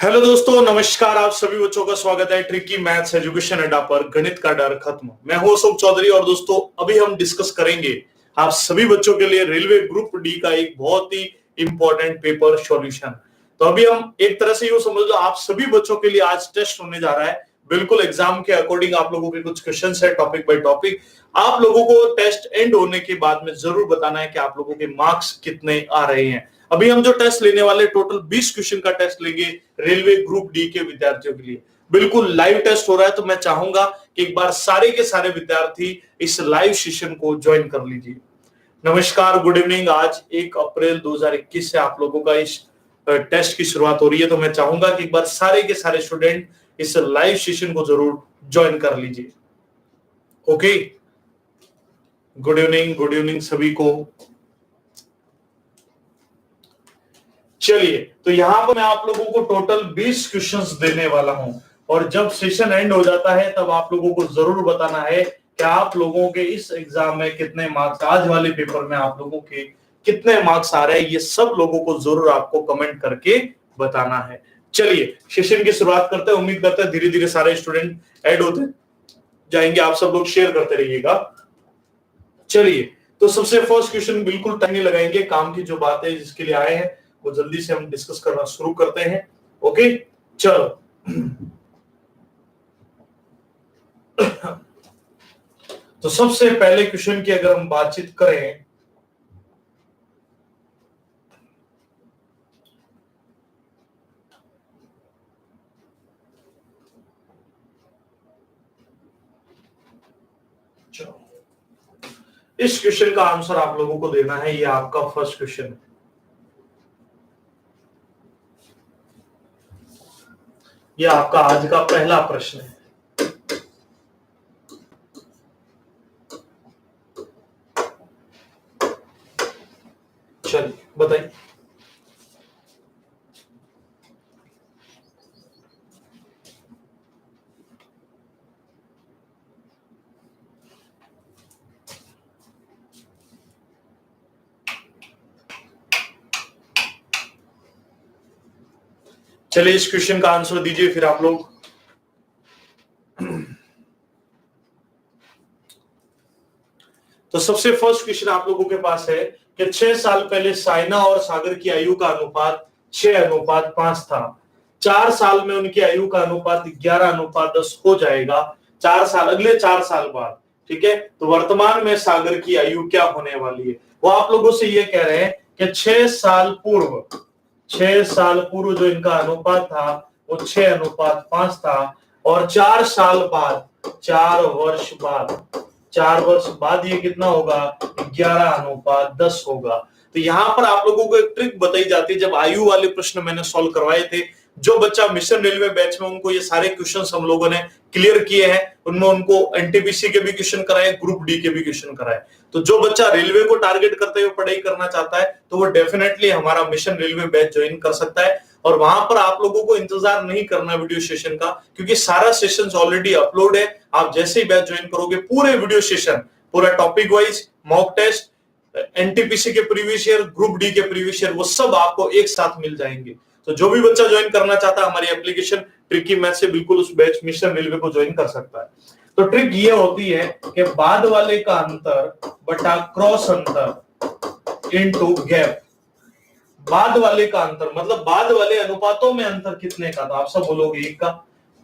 Hello दोस्तों, नमस्कार। आप सभी बच्चों का स्वागत है ट्रिकी मैथ्स एजुकेशन अड्डा पर। गणित का डर खत्म। मैं हूं अशोक चौधरी और दोस्तों अभी हम डिस्कस करेंगे आप सभी बच्चों के लिए रेलवे ग्रुप डी का एक बहुत ही इंपॉर्टेंट पेपर सॉल्यूशन। तो अभी हम एक तरह से ये समझ लो आप सभी बच्चों के लिए आज टेस्ट होने जा रहा है। बिल्कुल एग्जाम के अकॉर्डिंग आप लोगों के कुछ क्वेश्चन है टॉपिक बाय टॉपिक। आप लोगों को टेस्ट एंड होने के बाद में जरूर बताना है कि आप लोगों के मार्क्स कितने आ रहे हैं। अभी हम जो टेस्ट लेने वाले टोटल 20 क्वेश्चन का टेस्ट लेंगे रेलवे ग्रुप डी के विद्यार्थियों के लिए। बिल्कुल लाइव टेस्ट हो रहा है, तो मैं चाहूंगा कि एक बार सारे के सारे विद्यार्थी इस लाइव सेशन को ज्वाइन कर लीजिए। नमस्कार, गुड इवनिंग। आज 1 अप्रैल 2021 से आप लोगों का इस टेस्ट की शुरुआत हो रही है, तो मैं चाहूंगा कि एक बार सारे के सारे स्टूडेंट इस लाइव सेशन को जरूर ज्वाइन कर लीजिए। ओके, गुड इवनिंग सभी को। चलिए, तो यहां पर मैं आप लोगों को टोटल 20 क्वेश्चंस देने वाला हूं और जब सेशन एंड हो जाता है तब आप लोगों को जरूर बताना है कि आप लोगों के इस एग्जाम में कितने मार्क्स, आज वाले पेपर में आप लोगों के कितने मार्क्स आ रहे हैं। ये सब लोगों को जरूर आपको कमेंट करके बताना है। चलिए सेशन की शुरुआत करते हैं। उम्मीद करते हैं धीरे धीरे सारे स्टूडेंट ऐड होते जाएंगे। आप सब लोग शेयर करते रहिएगा। चलिए, तो सबसे फर्स्ट क्वेश्चन, बिल्कुल टाइम नहीं लगाएंगे, काम की जो बात है जिसके लिए आए हैं वो जल्दी से हम डिस्कस करना शुरू करते हैं। ओके, चलो। तो सबसे पहले क्वेश्चन की अगर हम बातचीत करें, चलो इस क्वेश्चन का आंसर आप लोगों को देना है। ये आपका फर्स्ट क्वेश्चन है। ये आपका आज का पहला प्रश्न है। चलिए बताइए। चलिए इस क्वेश्चन का आंसर दीजिए फिर आप लोग। तो सबसे फर्स्ट क्वेश्चन आप लोगों के पास है कि 6 साल पहले साइना और सागर की आयु का अनुपात 6:5 था। 4 साल में उनकी आयु का अनुपात 11:10 हो जाएगा। 4 साल, अगले 4 साल बाद, ठीक है। तो वर्तमान में सागर की आयु क्या होने वाली है, वो आप लोगों से ये कह रहे हैं कि 6 साल पूर्व जो इनका अनुपात था वो 6:5 था और 4 साल बाद, 4 वर्ष बाद ये कितना होगा, 11:10 होगा। तो यहां पर आप लोगों को एक ट्रिक बताई जाती है। जब आयु वाले प्रश्न मैंने सॉल्व करवाए थे, जो बच्चा मिशन रेलवे बैच में, उनको ये सारे क्वेश्चंस हम लोगों ने क्लियर किए हैं। उनमें उनको एनटीपीसी के भी क्वेश्चन कराए, ग्रुप डी के भी क्वेश्चन कराए। तो जो बच्चा रेलवे को टारगेट करते हुए पढ़ाई करना चाहता है तो वो डेफिनेटली हमारा मिशन रेलवे बैच ज्वाइन कर सकता है। और वहां पर आप लोगों को इंतजार नहीं करना वीडियो सेशन का, क्योंकि सारा सेशन ऑलरेडी अपलोड है। आप जैसे ही बैच ज्वाइन करोगे पूरे वीडियो सेशन, पूरा topic wise, mock test, NTPC के प्रीवियस ईयर, ग्रुप डी के प्रीवियस ईयर, वो सब आपको एक साथ मिल जाएंगे। तो जो भी बच्चा ज्वाइन करना चाहता है हमारी एप्लीकेशन ट्रिकी मैथ से, बिल्कुल उस बैच मिशन रेलवे को ज्वाइन कर सकता है। तो ट्रिक ये होती है कि बाद वाले का अंतर बटा क्रॉस अंतर इनटू गैप। बाद वाले का अंतर मतलब बाद वाले अनुपातों में अंतर कितने का था, आप सब बोलोगे 1 का।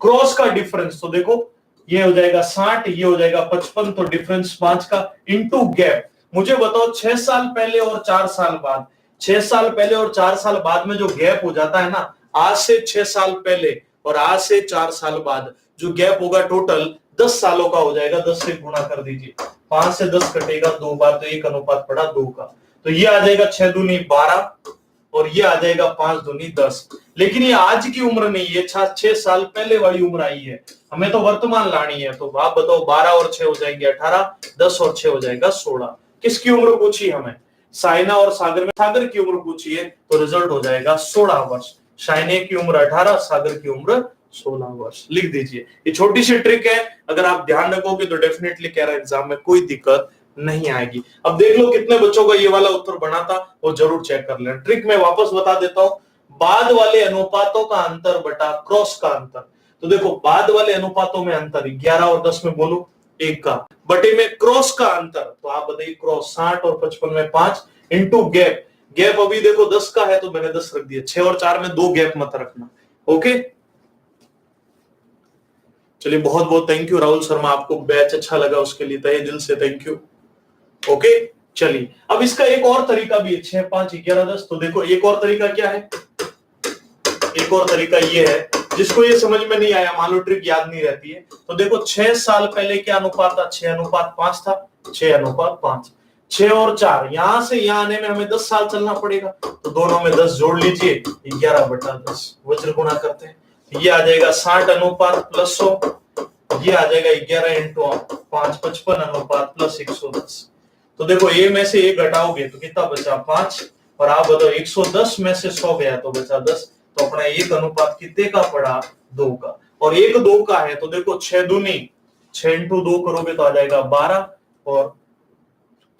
क्रॉस का डिफरेंस, तो देखो ये हो जाएगा 60, ये हो जाएगा 55, तो डिफरेंस 5 का, इनटू गैप। मुझे बताओ 6 साल पहले और 4 साल बाद, 6 साल पहले और 4 साल बाद में जो गैप हो जाता है ना, आज से 6 साल पहले और आज से 4 साल बाद जो गैप होगा टोटल 10 सालों का हो जाएगा। 10 से गुणा कर दीजिए, 5 से 10 कटेगा 2 बार, तो 1 अनुपात पड़ा 2 का। तो ये आ जाएगा 6 दूनी 12 और ये आ जाएगा 5 दूनी 10। लेकिन ये आज की उम्र नहीं है, 6 साल पहले वाली उम्र आई है, हमें तो वर्तमान लानी है। तो आप बताओ 12 और 6 हो जाएंगे 18, 10 और 6 हो जाएगा 16। किसकी उम्र पूछी हमें, साइना और सागर में सागर की उम्र पूछी है, तो रिजल्ट हो जाएगा 16 वर्ष। साइने की उम्र 18, सागर की उम्र 16 वर्ष। लिख दीजिए। ये छोटी सी ट्रिक है, अगर आप ध्यान रखोगे तो डेफिनेटली कह रहा है एग्जाम में कोई दिक्कत नहीं आएगी। अब देख लो कितने बच्चों का ये वाला उत्तर बना था, वो जरूर चेक कर लेना। ट्रिक मैं वापस बता देता हूं। बाद वाले अनुपातों का अंतर बटा क्रॉस का अंतर। तो देखो बाद वाले अनुपातों में अंतर 11 और 10 में बोलो 1 का, बटे में क्रॉस का अंतर, तो आप बताइए क्रॉस 60 और 55 में 5 इंटू गैप। गैप अभी देखो 10 का है तो मैंने 10 रख दिया, 6 और 4 में 2 गैप मत रखना। ओके चलिए, बहुत बहुत थैंक यू राहुल शर्मा, आपको बैच अच्छा लगा उसके लिए तहे दिल से थैंक यू। ओके चलिए, अब इसका एक और तरीका भी है, 6 5 11 10। तो देखो एक और तरीका क्या है, एक और तरीका ये है, जिसको ये समझ में नहीं आया, मान लो ट्रिक याद नहीं रहती है, तो देखो 6 साल पहले क्या अनुपात था, 6:5 था, 6:5, 6 और 4, यहां से यहां आने में हमें 10 साल चलना पड़ेगा, तो दोनों में 10 जोड़ लीजिए, 11/10 वज्र गुणा करते हैं, ये आ जाएगा 60:+100, ये आ जाएगा 11 × 5 55:+110। तो देखो ए में से 1 घटाओगे तो कितना बचा 5, और आप बताओ 110 में से 100 गया तो बचा 10, तो अपना एक अनुपात कितने का पड़ा 2 का, और 1 2 का है, तो देखो 6 दूनी 6 × 2 करोगे तो आ जाएगा 12, और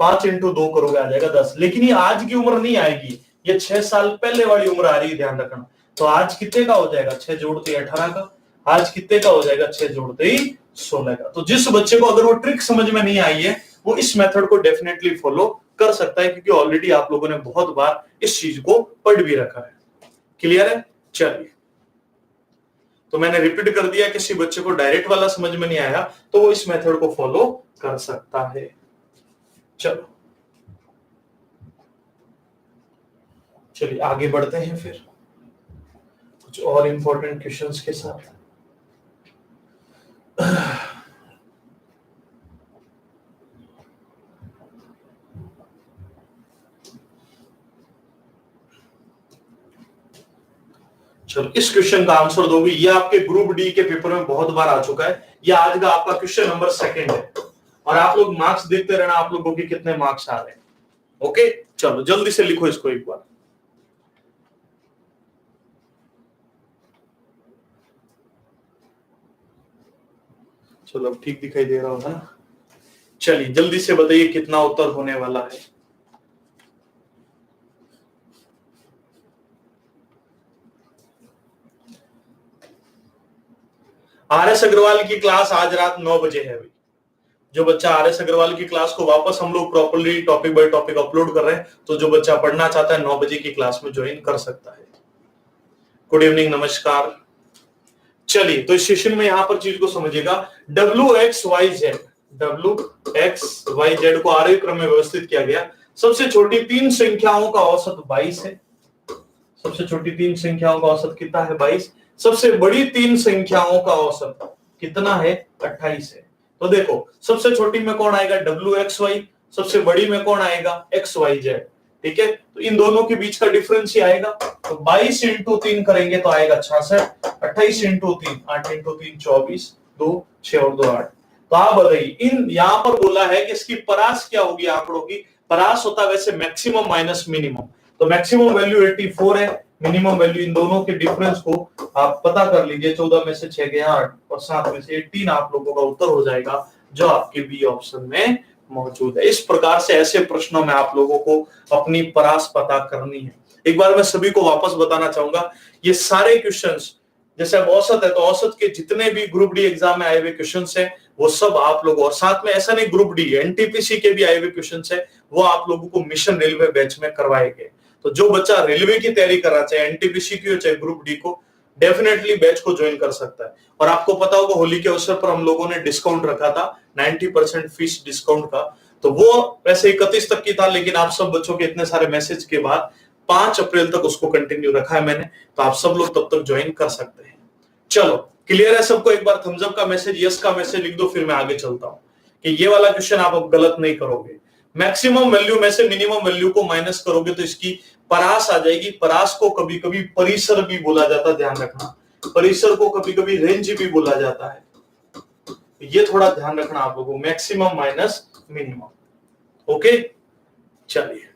5 × 2 करोगे आ जाएगा 10। लेकिन ये आज की उम्र नहीं आएगी, ये 6 साल पहले वाली उम्र आ रही है, ध्यान रखना। तो आज कितने का हो जाएगा, 6 जोड़ते ही 18 का, आज कितने का हो जाएगा, 6 जोड़ते ही 16 का। तो जिस बच्चे को अगर वो ट्रिक समझ में नहीं आई है, वो इस मेथड को डेफिनेटली फॉलो कर सकता है, क्योंकि ऑलरेडी आप लोगों ने बहुत बार इस चीज को पढ़ भी रखा है। क्लियर है? चलिए, तो मैंने रिपीट कर दिया, किसी बच्चे को डायरेक्ट वाला समझ में नहीं आया तो वो इस मेथड को फॉलो कर सकता है। चलो चलिए आगे बढ़ते हैं फिर कुछ और इंपॉर्टेंट क्वेश्चंस के साथ। चलो इस क्वेश्चन का आंसर दोगे, ये आपके ग्रुप डी के पेपर में बहुत बार आ चुका है, ये आज का आपका क्वेश्चन नंबर 2 है, और आप लोग मार्क्स देखते रहना, आप लोगों के कितने मार्क्स आ रहे हैं। ओके चलो जल्दी से लिखो इसको एक बार। चलो अब ठीक दिखाई दे रहा होगा ना। चलिए जल्दी से बताइए कितना उत्तर होने वाला है। आर.एस. अग्रवाल की क्लास आज रात 9 बजे है। अभी जो बच्चा आर.एस. अग्रवाल की क्लास को वापस हम लोग properly topic by topic upload कर रहे हैं, तो जो बच्चा पढ़ना चाहता है 9 बजे की क्लास में ज्वाइन कर सकता है। गुड इवनिंग, नमस्कार। चलिए तो इस सेशन में यहां पर चीज को समझिएगा, WXYZ को आरोही क्रम में व्यवस्थित किया गया। सबसे छोटी 3 संख्याओं का औसत 22 है, सबसे छोटी 3 संख्याओं का औसत कितना है 22, सबसे बड़ी 3 संख्याओं का औसत कितना है 28 है। तो देखो सबसे छोटी में कौन आएगा WXY, सबसे बड़ी में कौन आएगा XYZ, ठीक है। तो इन दोनों के बीच का डिफरेंस ही आएगा, तो 22 × 3 करेंगे तो आएगा 66, 28 × 3 8 × 3 24, 2 6 और 2 8। तो आप बताइए, इन यहां पर बोला है कि इसकी परास क्या होगी, आंकड़ों की परास होता है वैसे मैक्सिमम माइनस मिनिमम, तो मैक्सिमम वैल्यू 84 है, मिनिमम वैल्यू, इन दोनों के डिफरेंस को आप पता कर लीजिए, 14 में से 6 गया 8 और 7 में से 18, आप लोगों का उत्तर हो जाएगा जो आपके बी ऑप्शन में मौजूद है। इस प्रकार से ऐसे प्रश्नों में आप लोगों को अपनी परास पता करनी है। एक बार मैं सभी को वापस बताना चाहूंगा, ये सारे क्वेश्चंस, जैसे अब औसत है तो औसत के जितने भी ग्रुप डी एग्जाम में आए हुए क्वेश्चंस है वो सब आप लोगों, और साथ में ऐसा नहीं ग्रुप डी एनटीपीसी के भी आए हुए क्वेश्चंस है, वो आप लोगों को मिशन रेलवे बैच में करवाए गए। तो जो बच्चा रेलवे की तैयारी कर रहा है, चाहे एनटीपीसी की हो चाहे ग्रुप डी को, डेफिनेटली बैच को ज्वाइन कर सकता है। और आपको पता होगा होली के अवसर पर हम लोगों ने डिस्काउंट रखा था 90% फीस डिस्काउंट का, तो वो वैसे 31 तक की था, लेकिन आप सब बच्चों के इतने सारे मैसेज के बाद 5 अप्रैल तक उसको कंटिन्यू रखा है मैंने, तो आप सब लोग तब तक ज्वाइन कर सकते हैं। चलो क्लियर है सबको? एक बार थम्स अप का मैसेज, यस का मैसेज लिख दो, फिर मैं आगे चलता हूं कि ये वाला क्वेश्चन आप अब गलत नहीं करोगे। मैक्सिमम वैल्यू में से मिनिमम वैल्यू को माइनस करोगे तो इसकी परास आ जाएगी। परास को कभी कभी परिसर भी बोला जाता है, ध्यान रखना, परिसर को कभी कभी रेंज भी बोला जाता है, ये थोड़ा ध्यान रखना आप लोगों, मैक्सिमम माइनस मिनिमम। ओके चलिए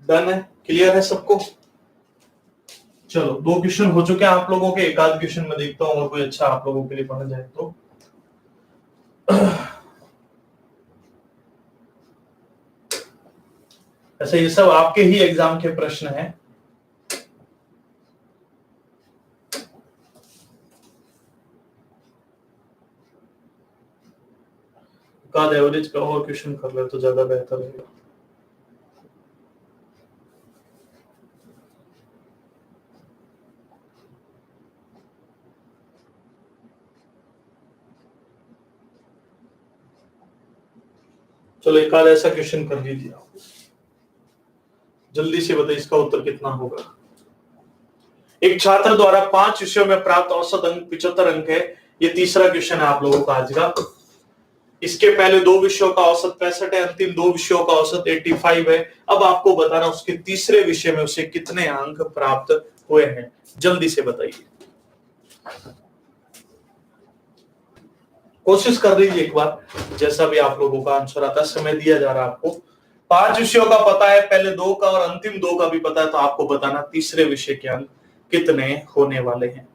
डन है, क्लियर है सबको? चलो 2 क्वेश्चन हो चुके हैं आप लोगों के, एक आध क्वेश्चन में देखता हूं और कोई अच्छा आप लोगों के लिए पढ़ा जाए तो। ऐसे ये सब आपके ही एग्जाम के प्रश्न हैं। का एवरेज का और क्वेश्चन कर ले तो ज्यादा बेहतर रहेगा। चलो एक आध ऐसा क्वेश्चन कर लीजिए आप, जल्दी से बताइए इसका उत्तर कितना होगा। एक छात्र द्वारा 5 विषयों में प्राप्त औसत अंक 75 अंक है। ये तीसरा क्वेश्चन है आप लोगों का आज का। इसके पहले 2 विषयों का औसत 65 है, अंतिम 2 विषयों का औसत 85 है। अब आपको बताना उसके तीसरे विषय में उसे कितने अंक प्राप्त हुए हैं, जल्दी से बताइए। कोशिश कर लीजिए एक बार, जैसा भी आप लोगों का आंसर आता है। समय दिया जा रहा है आपको। 5 विषयों का पता है, पहले 2 का और अंतिम 2 का भी पता है, तो आपको बताना तीसरे विषय के अंक कितने होने वाले हैं।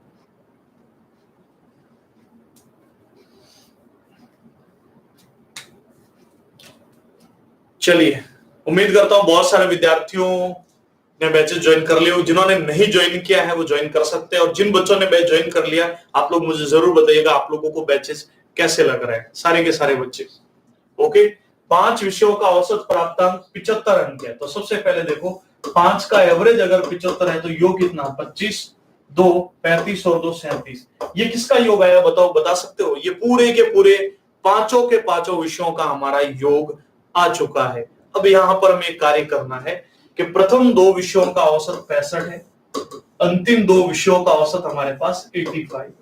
चलिए, उम्मीद करता हूं बहुत सारे विद्यार्थियों ने बैचेस ज्वाइन कर लिया। जिन्होंने नहीं ज्वाइन किया है वो ज्वाइन कर सकते हैं, और जिन बच्चों ने बैच ज्वाइन कर लिया आप लोग मुझे जरूर बताइएगा आप लोगों को बैचेस कैसे लग रहे हैं, सारे के सारे बच्चे। ओके, 5 विषयों का औसत प्राप्तांक 75 अंक है। तो सबसे पहले देखो 5 का एवरेज अगर 75 है तो योग कितना, 25, 2 35 और 2 37। ये किसका योग आया बताओ, बता सकते हो? ये पूरे के पूरे पांचों के पांचों विषयों का हमारा योग आ चुका है। अब यहां पर हमें कार्य करना है कि प्रथम 2 विषयों का औसत 65 है, अंतिम 2 विषयों का औसत हमारे पास 85 है।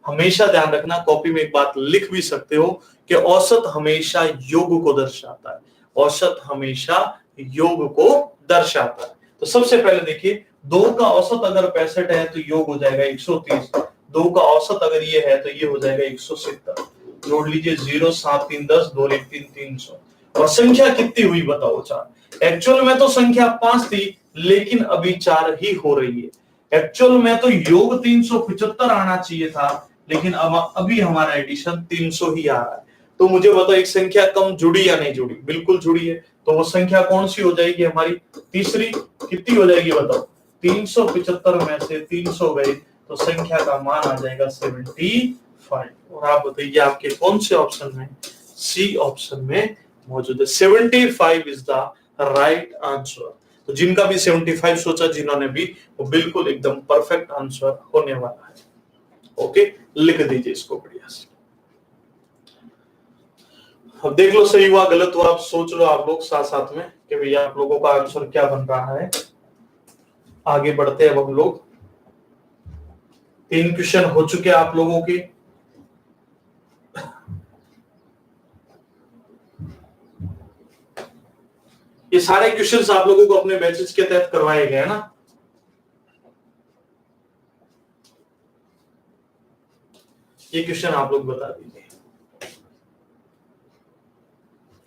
हमेशा ध्यान रखना, कॉपी में एक बात लिख भी सकते हो कि औसत हमेशा योग को दर्शाता है। औसत हमेशा योग को दर्शाता है। तो सबसे पहले देखिए 2 का औसत अगर 65 है तो योग हो जाएगा 130। 2 का औसत अगर ये है तो ये हो जाएगा 170। जोड़ लीजिए 0 7 3 10, 2 1 3 300। और संख्या कितनी हुई बताओ, 4। एक्चुअल में तो संख्या 5 थी, लेकिन अभी 4 ही हो रही है। एक्चुअल में तो योग 375 आना चाहिए था, लेकिन अब अभी हमारा एडिशन 300 ही आ रहा है। तो मुझे बताओ एक संख्या कम जुड़ी या नहीं जुड़ी? बिल्कुल जुड़ी है। तो वो संख्या कौन सी हो जाएगी हमारी? तीसरी। कितनी हो जाएगी बताओ? 375 में से 300 गए तो संख्या का मान आ जाएगा 75। और आप बताइए आपके कौन से ऑप्शन में? सी ऑप्शन में मौजूद है। 75 इज द राइट आंसर। तो जिनका भी 75 सोचा जिन्होंने भी, वो बिल्कुल एकदम परफेक्ट आंसर होने वाला है। ओके, लिख दीजिए इसको बढ़िया से। अब देख लो सही हुआ गलत हुआ, आप सोच लो आप लोग साथ साथ में कि भैया आप लोगों का आंसर क्या बन रहा है। आगे बढ़ते हैं अब हम लोग। 3 क्वेश्चन हो चुके आप लोगों के। ये सारे क्वेश्चंस आप लोगों को अपने बैचेस के तहत करवाए गए हैं ना? ये क्वेश्चन आप लोग बता दीजिए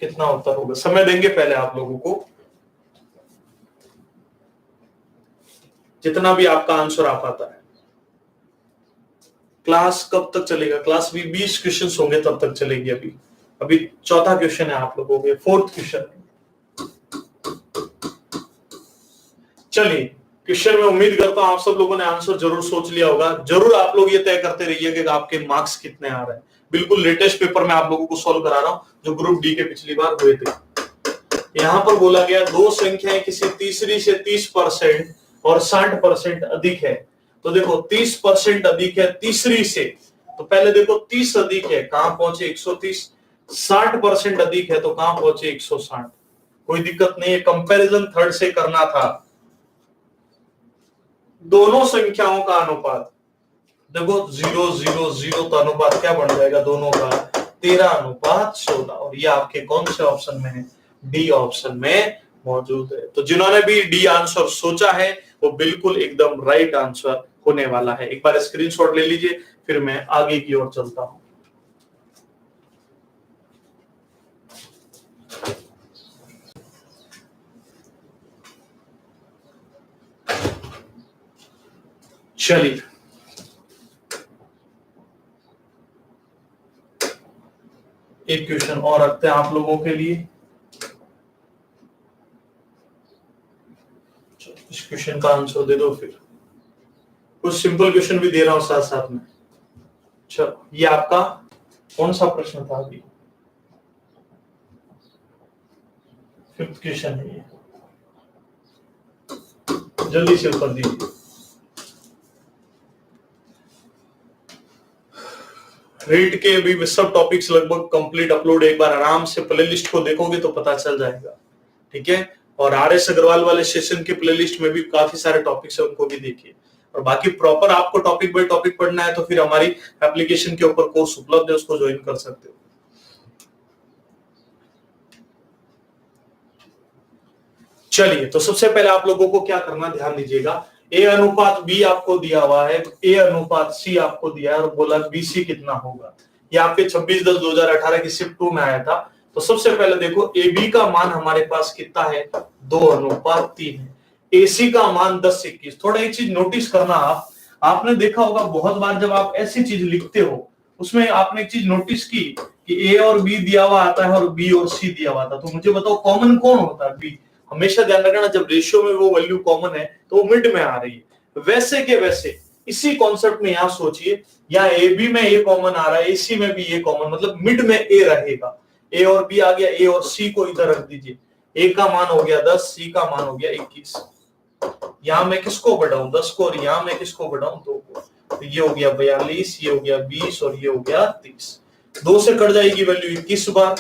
कितना उत्तर होगा। समय देंगे पहले आप लोगों को, जितना भी आपका आंसर आ पाता है। क्लास कब तक चलेगा? क्लास भी 20 क्वेश्चन होंगे तब तक चलेगी। अभी अभी चौथा क्वेश्चन है आप लोगों के, 4th क्वेश्चन। चलिए, क्वेश्चन में उम्मीद करता हूं आप सब लोगों ने आंसर जरूर सोच लिया होगा। जरूर आप लोग ये तय करते रहिए कि आपके मार्क्स कितने आ रहे हैं। बिल्कुल लेटेस्ट पेपर में आप लोगों को सॉल्व करा रहा हूं, जो ग्रुप डी के पिछली बार हुए थे। यहां पर बोला गया 2 संख्याएं किसी तीसरी से 30% और 60% अधिक है। तो देखो 30% अधिक है तीसरी से, तो पहले देखो 30 अधिक है, कहां पहुंचे 130। 60% अधिक है तो कहां पहुंचे 160। कोई दिक्कत नहीं है, कंपैरिजन थर्ड से करना था। दोनों संख्याओं का अनुपात देखो 0 0 0, तो अनुपात क्या बन जाएगा दोनों का? 13:16। और ये आपके कौन से ऑप्शन में है? डी ऑप्शन में मौजूद है। तो जिन्होंने भी डी आंसर सोचा है वो बिल्कुल एकदम राइट आंसर होने वाला है। एक बार स्क्रीनशॉट ले लीजिए, फिर मैं आगे की ओर चलता हूं। चलिए, एक क्वेश्चन और रखते हैं आप लोगों के लिए। इस क्वेश्चन का आंसर दे दो। फिर कुछ सिंपल क्वेश्चन भी दे रहा हूं साथ साथ में। चलो ये आपका कौन सा प्रश्न था अभी? 5th क्वेश्चन है ये, जल्दी से उत्तर दीजिए। रीड के भी सब टॉपिक्स लगभग कंप्लीट अपलोड, एक बार आराम से प्लेलिस्ट को देखोगे तो पता चल जाएगा, ठीक है। और RS अग्रवाल वाले सेशन के प्लेलिस्ट में भी काफी सारे टॉपिक्स है, उनको भी देखिए। और बाकी प्रॉपर आपको टॉपिक बाय टॉपिक पढ़ना है तो फिर हमारी एप्लीकेशन के ऊपर कोर्स उपलब्ध है, उसको ज्वाइन कर सकते हो। चलिए, तो सबसे पहले आप लोगों को क्या करना, ध्यान दीजिएगा। A अनुपात B आपको दिया हुआ है, A अनुपात C आपको दिया है और बोला BC कितना होगा। ये आपके 26/10/2018 की शिफ्ट 2 में आया था। तो सबसे पहले देखो AB का मान हमारे पास कितना है, 2:3 है। AC का मान 10:21। थोड़ा एक चीज नोटिस करना, आपने देखा होगा बहुत बार जब आप ऐसी चीज लिखते हो उसमें आपने एक चीज नोटिस की कि A और B दिया हुआ आता है और B और C दिया हुआ आता है। तो मुझे बताओ कॉमन कौन होता है? B। हमेशा ध्यान रखना जब रेशियो में वो वैल्यू कॉमन है तो वो मिड में आ रही है। वैसे के वैसे इसी कॉन्सेप्ट में यहां सोचिए, यहाँ ए बी में ए कॉमन आ रहा है, एसी में भी ए कॉमन, मतलब मिड में ए रहेगा। ए और बी आ गया, ए और सी को इधर रख दीजिए। ए का मान हो गया 10, सी का मान हो गया 21। यहां मैं किसको बढ़ाऊं 10 को, और यहां मैं किसको बढ़ाऊं 2 को। तो ये हो गया 42, ये हो गया 20 और ये हो गया 30। 2 से कट जाएगी वैल्यू 21 बार,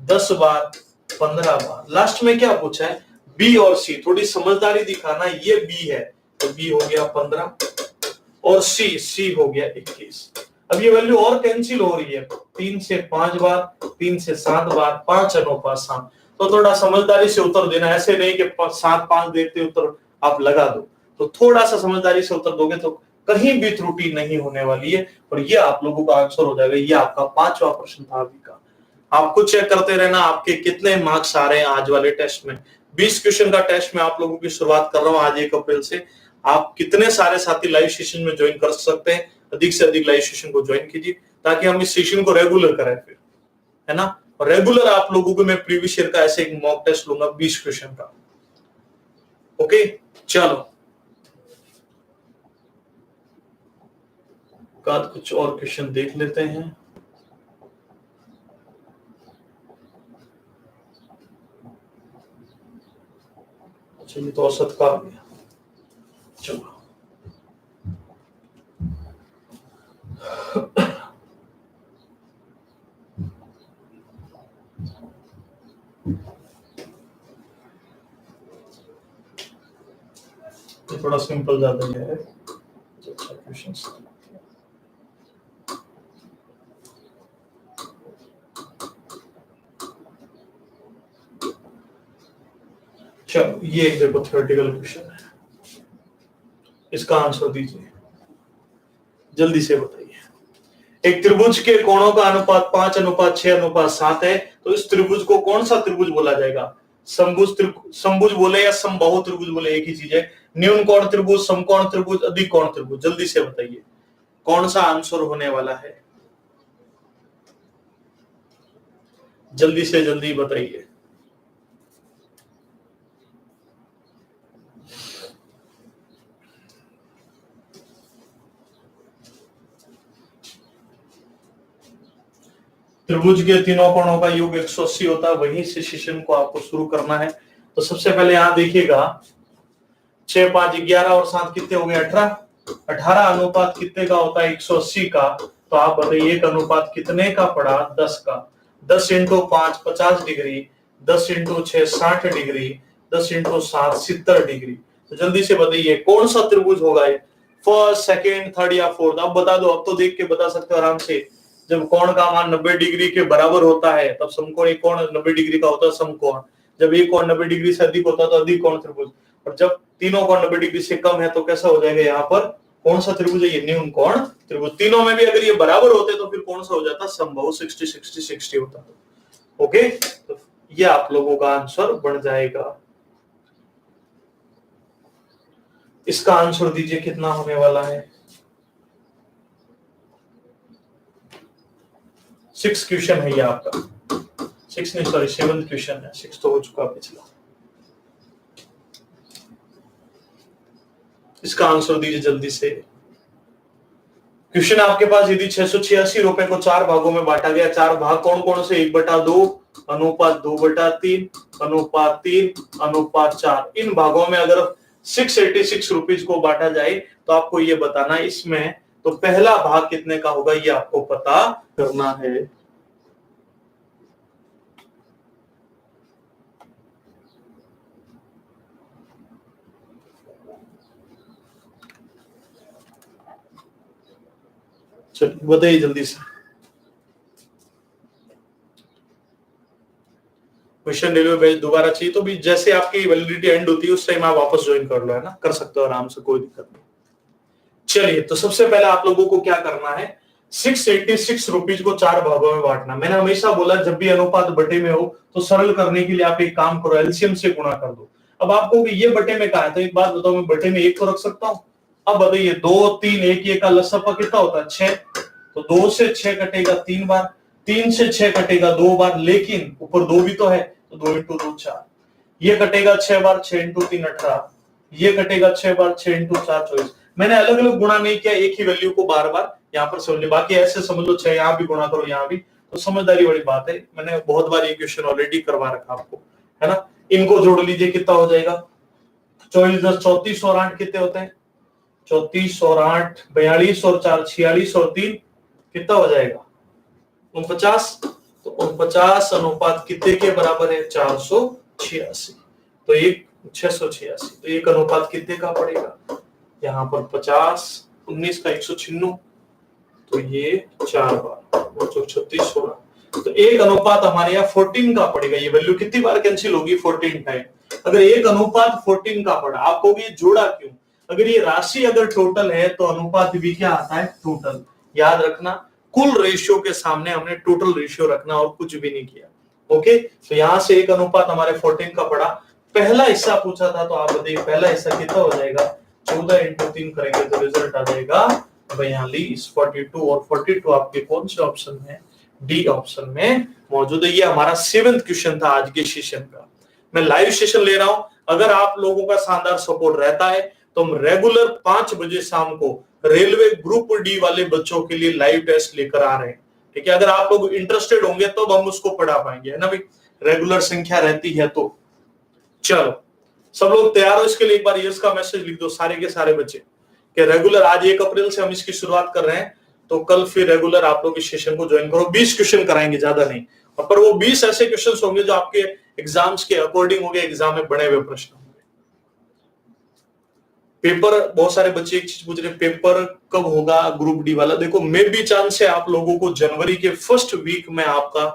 10 बार, 15 बार। लास्ट में क्या पूछा है, बी और सी। थोड़ी समझदारी दिखाना, ये बी है तो बी हो गया 15 और सी हो गया 21। अब ये वैल्यू और कैंसिल हो रही है, 3 से 5 बार, 3 से 7 बार, 5:7। तो थोड़ा समझदारी से उत्तर देना, ऐसे नहीं कि 7-5 देखते उत्तर आप लगा दो। तो थोड़ा सा समझदारी से उत्तर दोगे तो कहीं भी त्रुटि नहीं होने वाली है और ये आप लोगों का आंसर हो जाएगा। ये आपका 5वां प्रश्न था अभी का। आपको चेक करते रहना आपके कितने मार्क्स आ रहे हैं आज वाले टेस्ट में। 20 क्वेश्चन का टेस्ट में आप लोगों की शुरुआत कर रहा हूं आज 1 अप्रैल से। आप कितने सारे साथी लाइव सेशन में ज्वाइन कर सकते हैं, अधिक से अधिक लाइव सेशन को ज्वाइन कीजिए ताकि हम इस सेशन को रेगुलर करें फिर, है ना। और रेगुलर आप लोगों को मैं प्रीवियस ईयर का ऐसे एक मॉक टेस्ट लूंगा 20 क्वेश्चन का। ओके, चलो कुछ और क्वेश्चन देख लेते हैं। चलिए, तो औसत का आ गया। चलो ये थोड़ा सिंपल ज्यादा है। अच्छा क्वेश्चन, चलो ये एक देखो थ्योरेटिकल क्वेश्चन है, इसका आंसर दीजिए, जल्दी से बताइए। एक त्रिभुज के कोणों का अनुपात 5:6:7 है, तो इस त्रिभुज को कौन सा त्रिभुज बोला जाएगा? समभुज बोले या समबाहु त्रिभुज बोले, एक ही चीज है। न्यून कोण त्रिभुज, समकोण त्रिभुज, अधिक कोण त्रिभुज। जल्दी से बताइए कौन सा आंसर होने वाला है, जल्दी से जल्दी बताइए। त्रिभुज के तीनों कोणों का योग 180 होता है, वहीं से सेशन को आपको शुरू करना है। तो सबसे पहले यहां देखिएगा 6, 5, 11 और 7 कितने हो गए 18। 18 अनुपात कितने का होता है 180 का। तो आप बताइए एक अनुपात कितने का पड़ा 10 का। 10 × 5 50 डिग्री, 10 × 6 60 डिग्री, 10 × 7 70 डिग्री। तो जल्दी से बताइए कौन सा त्रिभुज होगा ये, फर्स्ट, सेकेंड, थर्ड या फोर्थ। अब बता दो, अब तो देख के बता सकते हो आराम से। जब कोण का मान 90 डिग्री के बराबर होता है तब समकोण, एक कोण 90 डिग्री का होता है समकोण। जब एक कोण 90 डिग्री से अधिक होता है तो अधिक कोण त्रिभुज। और जब तीनों कोण 90 डिग्री से कम है तो कैसा हो जाएगा, यहाँ पर कौन सा त्रिभुज है, ये न्यून कोण त्रिभुज। तीनों में भी अगर ये बराबर होते तो फिर कौन सा हो जाता, समबाहु 60-60-60 होता। ओके, तो ये आप लोगों का आंसर बन जाएगा। इसका आंसर दीजिए कितना होने वाला है। 6 क्वेश्चन है ये आपका, 6 नहीं सॉरी 7th क्वेश्चन है, 6 तो हो चुका पिछला। इसका आंसर दीजिए जल्दी से। क्वेश्चन आपके पास, यदि 686 रुपए को 4 भागों में बांटा गया, 4 भाग कौन कौन से, 1/2, अनुपात 2/3, अनुपात 3, अनुपात 4, इन भागों में अगर 686 रुपीज को बांटा जाए तो आपको ये बताना है इसमें तो पहला भाग कितने का होगा, ये आपको पता करना है। चलिए बताइए जल्दी से। क्वेश्चन रेलवे बैच दोबारा चाहिए तो भी जैसे आपकी वैलिडिटी एंड होती है उस टाइम आप वापस ज्वाइन कर लो, है ना, कर सकते हो आराम से, कोई दिक्कत नहीं। चलिए तो सबसे पहले आप लोगों को क्या करना है, 686 रुपीज को 4 भागों में बांटना। मैंने हमेशा बोला जब भी अनुपात बटे में हो तो सरल करने के लिए आप एक काम करो, एलसीएम से गुणा कर दो। अब आपको ये बटे में कहा है तो एक बात बताओ, मैं बटे में 1 तो रख सकता हूँ। अब बताइए 2 3 1 का लसपा कितना होता है 6, तो 2 से 6 कटेगा 3 बार, 3 से 6 कटेगा 2 बार, लेकिन ऊपर 2 भी तो है तो 2 × 2 4, ये कटेगा 6 बार, 6 × 3 18, ये कटेगा 6 बार, 6 × 4 24। मैंने अलग अलग गुणा नहीं किया, एक ही वैल्यू को बार बार यहाँ पर समझ लो, बाकी ऐसे समझ लो 6 यहाँ भी गुणा करो यहाँ भी, तो समझदारी वाली बात है। मैंने बहुत बार ये क्वेश्चन ऑलरेडी करवा रखा आपको, है ना। इनको जोड़ लीजिए कितना हो जाएगा, 24 10 34 और 8 कितने होते हैं, 34 और 8 42 और 4 46 और 3 कितना हो जाएगा 49, तो 49 अनुपात कितने के बराबर है 486, तो एक 686, तो एक अनुपात कितने का पड़ेगा यहाँ पर 50, 19 का 196, तो ये 4 बार 36 16, तो एक अनुपात हमारे यहाँ 14 का पड़ेगा। ये वैल्यू कितनी बार कैंसिल होगी 14 टाइम। अगर एक अनुपात 14 का पड़ा, आपको भी जोड़ा क्यों, अगर ये राशि अगर टोटल है तो अनुपात भी क्या आता है टोटल। याद रखना कुल रेशियो के सामने हमने टोटल रेशियो रखना और कुछ भी नहीं किया। ओके, तो यहाँ से एक अनुपात हमारे 14 का पड़ा। पहला हिस्सा पूछा था तो आप बताइए पहला हिस्सा कितना हो जाएगा, 14 × 3 करेंगे तो रिजल्ट आ जाएगा 42, 42 और 42 आपके कौन से ऑप्शन में, डी ऑप्शन में मौजूद है। ये हमारा 7वां क्वेश्चन था आज के सेशन का। मैं लाइव सेशन ले रहा हूं, अगर आप लोगों का शानदार सपोर्ट रहता है तो हम रेगुलर 5 बजे शाम को रेलवे ग्रुप डी वाले बच्चों के लिए लाइव टेस्ट लेकर आ रहे हैं। ठीक है, अगर आप लोग इंटरेस्टेड होंगे तो हम उसको पढ़ा पाएंगे, है ना भाई, रेगुलर संख्या रहती है तो। चलो सब लोग तैयार हो इसके लिए, एक बार यस का मैसेज लिख दो सारे के सारे बच्चे कि रेगुलर आज 1 अप्रैल से हम इसकी शुरुआत कर रहे हैं, तो कल फिर रेगुलर आप लोग इस सेशन को ज्वाइन करो। 20 क्वेश्चन कराएंगे, ज्यादा नहीं, पर वो 20 ऐसे क्वेश्चन होंगे जो आपके एग्जाम्स के अकॉर्डिंग होंगे, एग्जाम में बने हुए प्रश्न होंगे। पेपर, बहुत सारे बच्चे एक चीज पूछ रहे पेपर कब होगा ग्रुप डी वाला। देखो मे भी चांस है आप लोगों को जनवरी के फर्स्ट वीक में आपका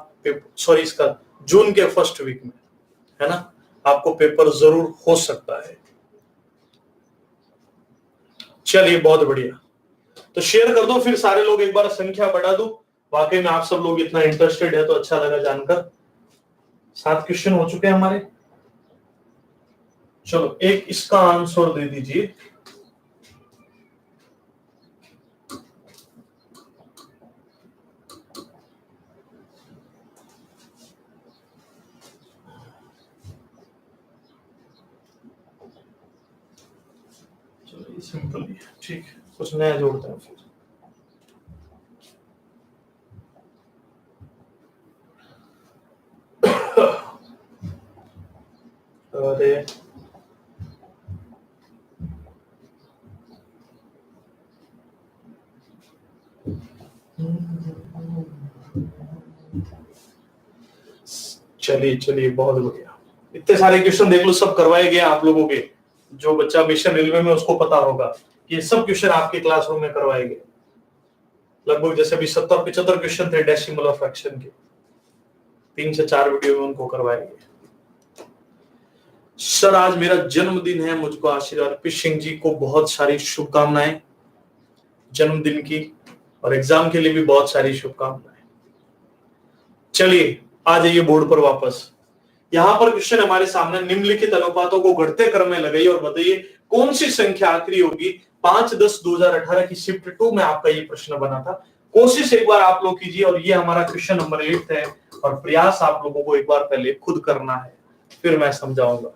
सॉरी इसका जून के फर्स्ट वीक में, है ना, आपको पेपर जरूर हो सकता है। चलिए बहुत बढ़िया, तो शेयर कर दो फिर सारे लोग, एक बार संख्या बढ़ा दो। वाकई में आप सब लोग इतना इंटरेस्टेड है तो अच्छा लगा जानकर। 7 क्वेश्चन हो चुके हैं हमारे। चलो एक इसका आंसर दे दीजिए। चलो ये सिंपल ही है, ठीक है, कुछ नया जोड़ते हैं फिर। अरे चलिए चलिए बहुत बढ़िया, इतने सारे क्वेश्चन देख लो, सब करवाए गए आप लोगों के। जो बच्चा मिशन रेलवे में उसको पता होगा ये सब क्वेश्चन आपके क्लासरूम में करवाए गए। लगभग जैसे अभी 70-75 क्वेश्चन थे डेसिमल और फ्रैक्शन के, 3 से 4 वीडियो में उनको करवाए गए। सर आज मेरा जन्मदिन है, मुझको आशीर्वाद। अर्पित सिंह जी को बहुत सारी शुभकामनाएं जन्मदिन की, और एग्जाम के लिए भी बहुत सारी शुभकामनाएं। चलिए आ जाइए बोर्ड पर वापस। यहां पर क्वेश्चन हमारे सामने, निम्नलिखित अनुपातों को घटते क्रम में लगाइए और बताइए कौन सी संख्या आखिरी होगी। 5/10/2018 की शिफ्ट 2 में आपका ये प्रश्न बना था। कोशिश एक बार आप लोग कीजिए, और ये हमारा क्वेश्चन नंबर 8 है, और प्रयास आप लोगों को एक बार पहले खुद करना है, फिर मैं समझाऊंगा।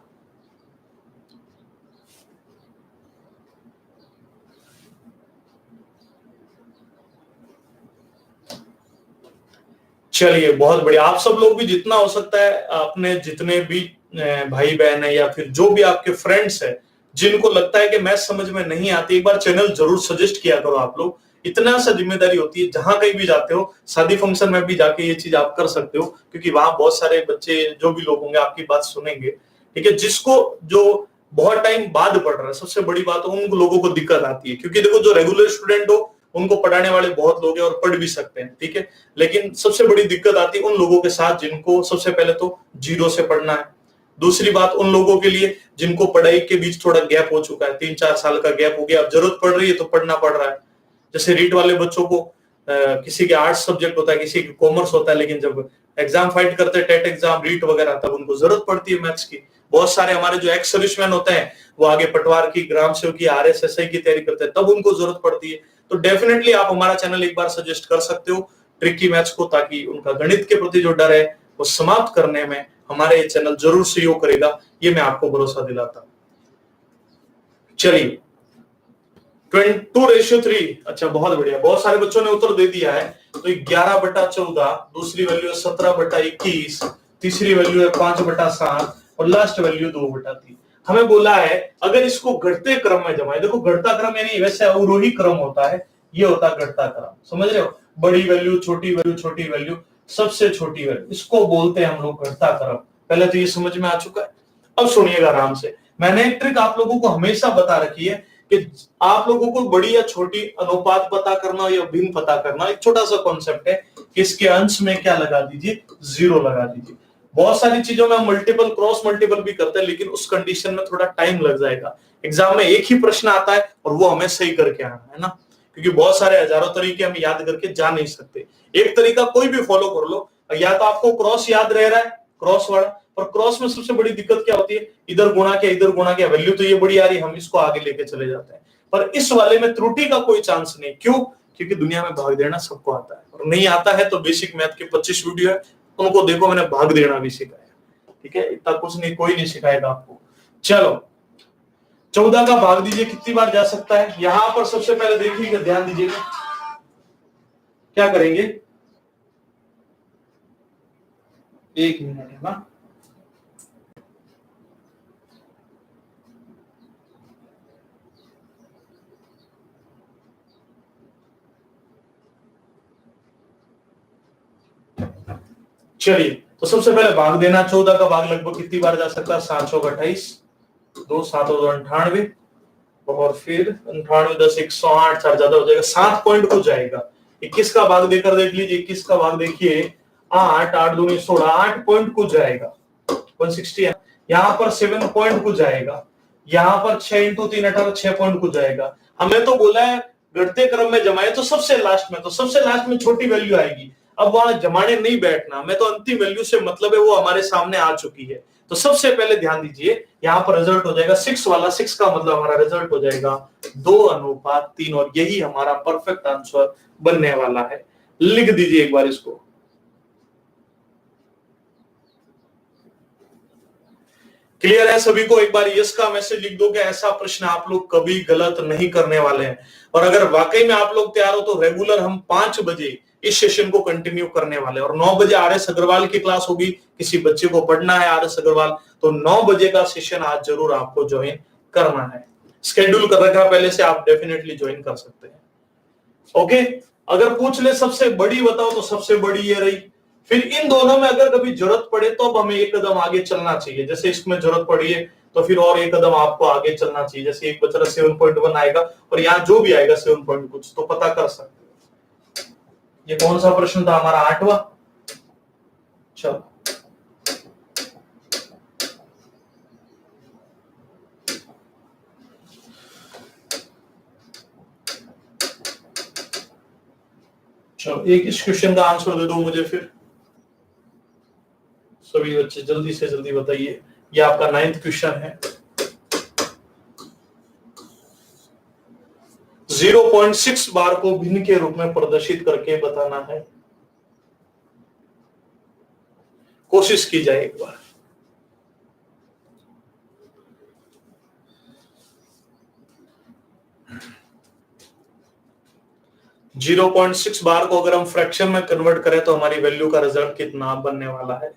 चलिए बहुत बढ़िया। आप सब लोग भी जितना हो सकता है अपने जितने भी भाई बहन है या फिर जो भी आपके फ्रेंड्स है जिनको लगता है कि मैथ समझ में नहीं आती, एक बार चैनल जरूर सजेस्ट किया करो। आप लोग इतना सा जिम्मेदारी होती है, जहां कहीं भी जाते हो, शादी फंक्शन में भी जाके ये चीज आप कर सकते हो, क्योंकि वहां बहुत सारे बच्चे जो भी लोग होंगे आपकी बात सुनेंगे। ठीक है, जिसको जो बहुत टाइम बाद पढ़ रहा है, सबसे बड़ी बात उन लोगों को दिक्कत आती है, क्योंकि देखो जो रेगुलर स्टूडेंट हो उनको पढ़ाने वाले बहुत लोग हैं और पढ़ भी सकते हैं। ठीक है, लेकिन सबसे बड़ी दिक्कत आती है उन लोगों के साथ जिनको सबसे पहले तो जीरो से पढ़ना है। दूसरी बात उन लोगों के लिए जिनको पढ़ाई के बीच थोड़ा गैप हो चुका है, 3-4 साल का गैप हो गया, अब जरूरत पड़ रही है तो पढ़ना पड़ रहा है। जैसे रीट वाले बच्चों को किसी के आर्ट्स सब्जेक्ट होता है, किसी के कॉमर्स होता है, लेकिन जब एग्जाम फाइट करते हैं, टेट एग्जाम, रीट वगैरह, तब उनको जरूरत पड़ती है मैथ्स की। बहुत सारे हमारे जो एक्स सर्विसमैन होते हैं वो आगे पटवार की, ग्राम सेवक की, RSSI की तैयारी करते हैं, तब उनको जरूरत पड़ती है। तो डेफिनेटली आप हमारा चैनल एक बार सजेस्ट कर सकते हो ट्रिकी मैथ्स को, ताकि उनका गणित के प्रति जो डर है वो समाप्त करने में हमारे ये चैनल जरूर सहयोग करेगा, ये मैं आपको भरोसा दिलाता हूं। चलिए 2:3, अच्छा बहुत बढ़िया, बहुत सारे बच्चों ने उत्तर दे दिया है। तो 11/14, दूसरी वैल्यू है 17/21, तीसरी वैल्यू है 5/7 और लास्ट वैल्यू 2/3। हमें बोला है अगर इसको घटते क्रम में जमाए, देखो घटता क्रम यानी वैसे अवरोही क्रम होता है, ये होता है घटता क्रम, समझ रहे हो, बड़ी वैल्यू, छोटी वैल्यू, छोटी वैल्यू, सबसे छोटी वैल्यू, इसको बोलते हैं हम लोग घटता क्रम। पहले तो ये समझ में आ चुका है। अब सुनिएगा आराम से, मैंने एक ट्रिक आप लोगों को हमेशा बता रखी है कि आप लोगों को बड़ी या छोटी अनुपात पता करना या भिन्न पता करना, एक छोटा सा कॉन्सेप्ट है कि इसके अंश में क्या लगा दीजिए, 0 लगा दीजिए। बहुत सारी चीजों में हम मल्टीपल, क्रॉस मल्टीपल भी करते हैं, लेकिन उस कंडीशन में थोड़ा टाइम लग जाएगा। एग्जाम में एक ही प्रश्न आता है और वो हमें सही करके आना है ना, क्योंकि बहुत सारे हजारों तरीके हम याद करके जा नहीं सकते। एक तरीका कोई भी फॉलो कर लो, या तो आपको क्रॉस याद रह रहा है, क्रॉस वाला, और क्रॉस में सबसे बड़ी दिक्कत क्या होती है, इधर गुणा किया, इधर गुणा किया, वैल्यू तो ये बड़ी आ रही, हम इसको आगे लेके चले जाते हैं। पर इस वाले में त्रुटि का कोई चांस नहीं, क्यों, क्योंकि दुनिया में भाग देना सबको आता है, और नहीं आता है तो बेसिक मैथ के 25 वीडियो है, उनको देखो, मैंने भाग देना भी सिखाया। ठीक है, इतना कुछ नहीं, कोई नहीं सिखाएगा आपको। चलो 14 का भाग दीजिए, कितनी बार जा सकता है। यहां पर सबसे पहले देखिएगा, ध्यान दीजिएगा, क्या करेंगे, 1 मिनट है ना। चलिए, तो सबसे पहले भाग देना, 14 का भाग लगभग कितनी बार जा सकता है, 7 चौक 28, 2 7 2 98, और फिर 98 10 108, 4 ज्यादा हो जाएगा, 7 पॉइंट को जाएगा। 21 का भाग देकर देख लीजिए, 21 का भाग देखिए, 8 8 2 16, 8 पॉइंट को जाएगा, 160 है। यहाँ पर 7 पॉइंट को जाएगा, यहाँ पर 6 × 3 18, 6 पॉइंट को जाएगा। हमें तो बोला है घटते क्रम में जमाए, तो सबसे लास्ट में, तो सबसे लास्ट में छोटी वैल्यू आएगी। अब वहां जमाने नहीं बैठना, मैं तो अंतिम वैल्यू से मतलब है, वो हमारे सामने आ चुकी है। तो सबसे पहले ध्यान दीजिए, यहाँ पर रिजल्ट हो जाएगा 6 वाला, 6 का मतलब हमारा रिजल्ट हो जाएगा 2:3, और यही हमारा परफेक्ट आंसर बनने वाला है। लिख दीजिए एक बार इसको। क्लियर है सभी को? एक बार यस का मैसेज लिख दो कि ऐसा प्रश्न आप लोग कभी गलत नहीं करने वाले हैं। और अगर वाकई में आप लोग तैयार हो तो रेगुलर हम 5 बजे इस सेशन को कंटिन्यू करने वाले हैं, और 9 बजे RS अग्रवाल की क्लास होगी। किसी बच्चे को पढ़ना है RS अग्रवाल, तो 9 बजे का सेशन आज जरूर आपको ज्वाइन करना है। स्केड्यूल कर रखा पहले से, आप डेफिनेटली ज्वाइन कर सकते हैं। ओके, अगर पूछ ले सबसे बड़ी बताओ, तो सबसे बड़ी ये रही। फिर इन दोनों में अगर कभी जरूरत पड़े तो अब हमें एक कदम आगे चलना चाहिए, जैसे इसमें जरूरत पड़ी है तो फिर और एक कदम आपको आगे चलना चाहिए। जैसे एक बचा 7.1 आएगा, और यहाँ जो भी आएगा 7 पॉइंट कुछ, तो पता कर सकते हो। ये कौन सा प्रश्न था हमारा, 8वां। चलो चलो, एक इस क्वेश्चन का आंसर दे दो मुझे फिर, सभी बच्चे जल्दी से जल्दी बताइए। ये आपका 9th क्वेश्चन है। 0.6 बार को भिन्न के रूप में प्रदर्शित करके बताना है। कोशिश की जाए एक बार। 0.6 बार को अगर हम फ्रैक्शन में कन्वर्ट करें तो हमारी वैल्यू का रिजल्ट कितना बनने वाला है?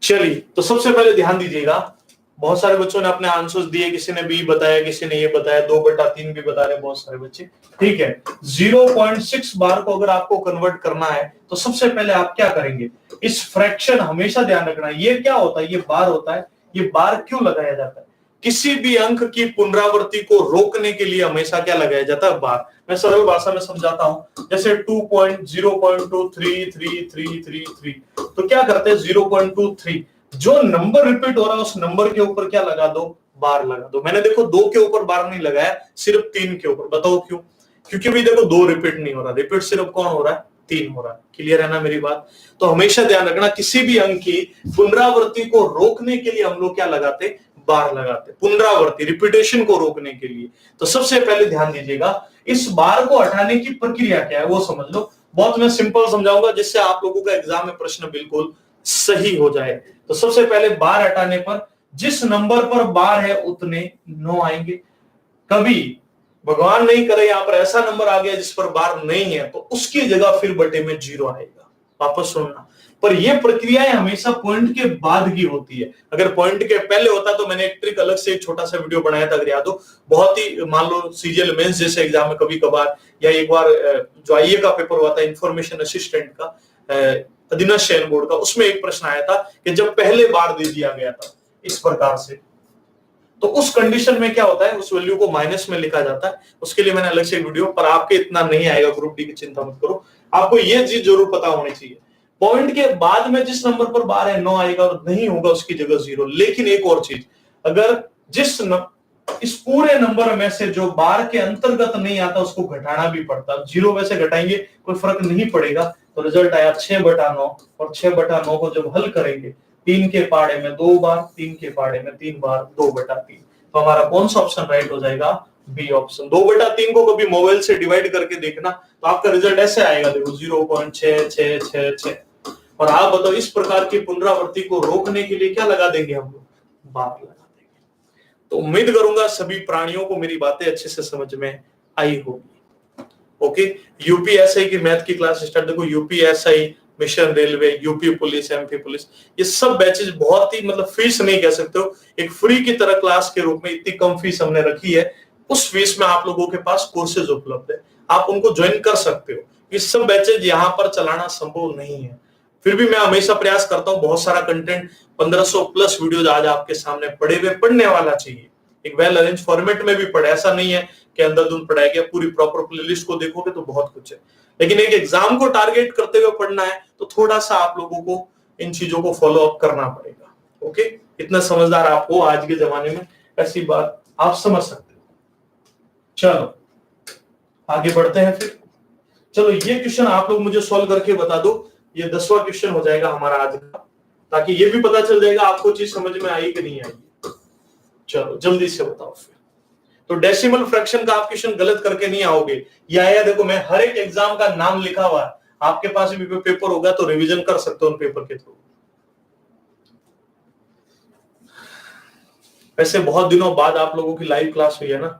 चलिए, तो सबसे पहले ध्यान दीजिएगा, बहुत सारे बच्चों ने अपने आंसर्स दिए, किसी ने बी बताया, किसी ने ये बताया, 2/3 भी बता रहे बहुत सारे बच्चे। ठीक है, 0.6 बार को अगर आपको कन्वर्ट करना है तो सबसे पहले आप क्या करेंगे, इस फ्रैक्शन, हमेशा ध्यान रखना, ये क्या होता है, ये बार होता है। ये बार क्यों लगाया जाता है? किसी भी अंक की पुनरावृत्ति को रोकने के लिए हमेशा क्या लगाया जाता है? बार। मैं सरल भाषा में समझाता हूं, जैसे 2.0.23333, तो क्या करते हैं, 0.23 जो नंबर रिपीट हो रहा है उस नंबर के ऊपर क्या लगा दो, बार लगा दो। मैंने देखो 2 के ऊपर बार नहीं लगाया, सिर्फ 3 के ऊपर। बताओ क्यों? क्योंकि भी देखो 2 रिपीट नहीं हो रहा, रिपीट सिर्फ कौन हो रहा है, 3 हो रहा है। क्लियर है ना मेरी बात? तो हमेशा ध्यान रखना, किसी भी अंक की पुनरावृत्ति को रोकने के लिए हम लोग क्या लगाते, बार लगाते, पुनरावृत्ति, रिपीटेशन को रोकने के लिए। तो सबसे पहले ध्यान दीजिएगा, इस बार को हटाने की प्रक्रिया क्या है वो समझ लो। बहुत मैं सिंपल समझाऊंगा जिससे आप लोगों का एग्जाम में प्रश्न बिल्कुल सही हो जाए। तो सबसे पहले बार हटाने पर जिस नंबर पर बार है उतने 9 आएंगे। कभी भगवान नहीं करे यहां पर ऐसा नंबर आ गया जिस पर बार नहीं है, तो उसकी जगह फिर बटे में 0 आएगा। वापस सुनना, पर यह प्रक्रियाएं हमेशा पॉइंट के बाद की होती है। अगर पॉइंट के पहले होता तो मैंने एक ट्रिक अलग से एक छोटा सा वीडियो बनाया था, अगर याद हो, बहुत ही, मान लो सीजीएल मेंस जैसे एग्जाम में कभी कभार, या एक बार जो आईए का पेपर हुआ था इंफॉर्मेशन असिस्टेंट का, अधीनस्थ चयन बोर्ड का, उसमें एक प्रश्न आया था कि जब पहले बार दे दिया गया था इस प्रकार से, तो उस कंडीशन में क्या होता है, उस वैल्यू को माइनस में लिखा जाता है। उसके लिए मैंने अलग से वीडियो, पर आपके इतना नहीं आएगा ग्रुप डी की चिंता मत करो। आपको यह चीज जरूर पता होनी चाहिए, पॉइंट के बाद में जिस नंबर पर बार है 9 आएगा, और नहीं होगा उसकी जगह 0। लेकिन एक और चीज, अगर इस पूरे नंबर में से जो बार के अंतर्गत नहीं आता उसको घटाना भी पड़ता, 0 में से घटाएंगे कोई फर्क नहीं पड़ेगा, तो रिजल्ट आया 6/9। और 6/9 को जब हल करेंगे, 3 के पाड़े में 2 बार, 3 के पाड़े में 3 बार, 2/3। तो हमारा कौन सा ऑप्शन राइट हो जाएगा, बी ऑप्शन। 2/3 को कभी मोबाइल से डिवाइड करके देखना तो आपका रिजल्ट ऐसे आएगा, देखो 0.6666। और आप बताओ, इस प्रकार की पुनरावृत्ति को रोकने के लिए क्या लगा देंगे हम लोग, बार लगा देंगे। तो उम्मीद करूंगा सभी प्राणियों को मेरी बातें अच्छे से समझ में आई होगी। ओके, यूपीएसआई की मैथ की क्लास स्टार्ट, देखो UPSI, mission railway, UP police, MP police, ये सब बैचेस बहुत ही, मतलब फीस नहीं कह सकते हो, एक फ्री की तरह क्लास के रूप में इतनी कम फीस हमने रखी है। उस फीस में आप लोगों के पास कोर्सेज उपलब्ध है, आप उनको ज्वाइन कर सकते हो। ये सब बैचेज यहाँ पर चलाना संभव नहीं है, फिर भी मैं हमेशा प्रयास करता हूँ, बहुत सारा कंटेंट, 1500 प्लस वीडियोज आज आपके सामने पड़े हुए, पढ़ने वाला चाहिए, एक वेल अरेंज फॉर्मेट में भी पढ़े। ऐसा नहीं है कि अंधाधुंध पढ़ाया गया, पूरी प्रॉपर प्लेलिस्ट को देखोगे तो बहुत कुछ है, लेकिन एक एग्जाम को टारगेट करते हुए पढ़ना है तो थोड़ा सा आप लोगों को इन चीजों को फॉलो अप करना पड़ेगा। ओके, इतना समझदार आप हो आज के जमाने में, ऐसी बात आप समझ सकते हो। चलो आगे बढ़ते हैं फिर। चलो ये क्वेश्चन आप लोग मुझे सॉल्व करके बता दो, ये 10वां क्वेश्चन हो जाएगा हमारा आज का, ताकि ये भी पता चल जाएगा आपको चीज समझ में आई कि नहीं आई। चलो जल्दी से बताओ फिर। तो डेसिमल फ्रैक्शन का आप क्वेश्चन गलत करके नहीं आओगे। ये आया, देखो मैं हर एक एग्जाम का नाम लिखा हुआ है, आपके पास भी पेपर होगा तो रिवीजन कर सकते हो उन पेपर के थ्रू। वैसे बहुत दिनों बाद आप लोगों की लाइव क्लास हुई है ना,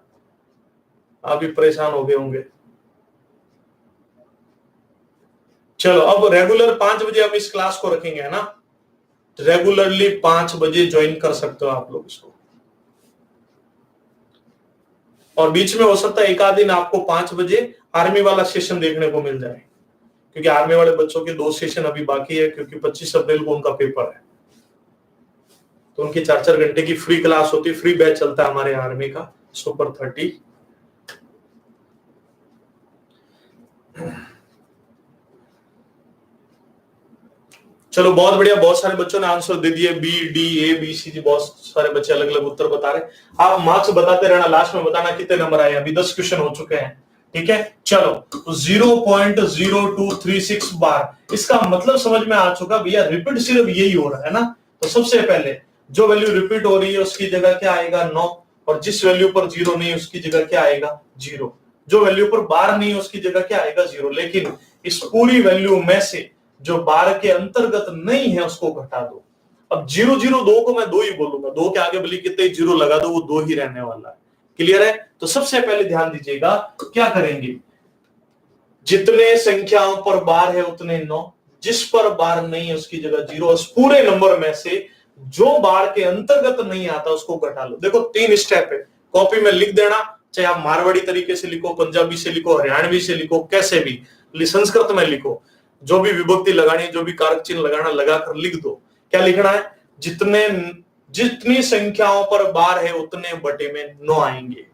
आप भी परेशान हो गए होंगे। चलो अब रेगुलर 5 बजे हम इस क्लास को रखेंगे, है ना, रेगुलरली 5 बजे ज्वाइन कर सकते हो आप लोग इसको। और बीच में हो सकता है एक आध दिन आपको 5 बजे आर्मी वाला सेशन देखने को मिल जाए, क्योंकि आर्मी वाले बच्चों के 2 सेशन अभी बाकी है, क्योंकि 25 अप्रैल को उनका पेपर है, तो उनकी 4-4 घंटे की फ्री क्लास होती है, फ्री बैच चलता है हमारे आर्मी का सुपर 30। चलो बहुत बढ़िया, बहुत सारे बच्चों ने आंसर दे दिए, B D A B C G, बहुत सारे बच्चे अलग अलग उत्तर बता रहे। आप मार्क्स बताते रहना, लास्ट में बताना कितने नंबर आए। अभी 10 क्वेश्चन हो चुके हैं, ठीक है। चलो तो 0.0236 बार, इसका मतलब समझ में आ चुका भैया, रिपीट सिर्फ यही हो रहा है ना। तो सबसे पहले जो वैल्यू रिपीट हो रही है उसकी जगह क्या आएगा, 9, और जिस वैल्यू पर 0 नहीं उसकी जगह क्या आएगा, 0। जो वैल्यू पर बार नहीं है उसकी जगह क्या आएगा, 0। लेकिन इस पूरी वैल्यू में से जो बार के अंतर्गत नहीं है उसको घटा दो। अब 0 0 2 को मैं 2 ही बोलूंगा, 2 के आगे भले कितने जीरो लगा दो वो 2 ही रहने वाला है। क्लियर है? तो सबसे पहले ध्यान दीजिएगा क्या करेंगे, जितने संख्याओं पर बार है उतने 9, जिस पर बार नहीं है उसकी जगह 0, उस पूरे नंबर में से जो बार के अंतर्गत नहीं आता उसको घटा लो। देखो 3 स्टेप है, कॉपी में लिख देना, चाहे आप मारवाड़ी तरीके से लिखो, पंजाबी से लिखो, हरियाणवी से लिखो, कैसे भी, संस्कृत में लिखो, जो भी विभक्ति लगानी, जो भी कारक चिन्ह लगाना लगाकर लिख दो। क्या लिखना है, जितनी संख्याओं पर बार है उतने बटे में 9 आएंगे,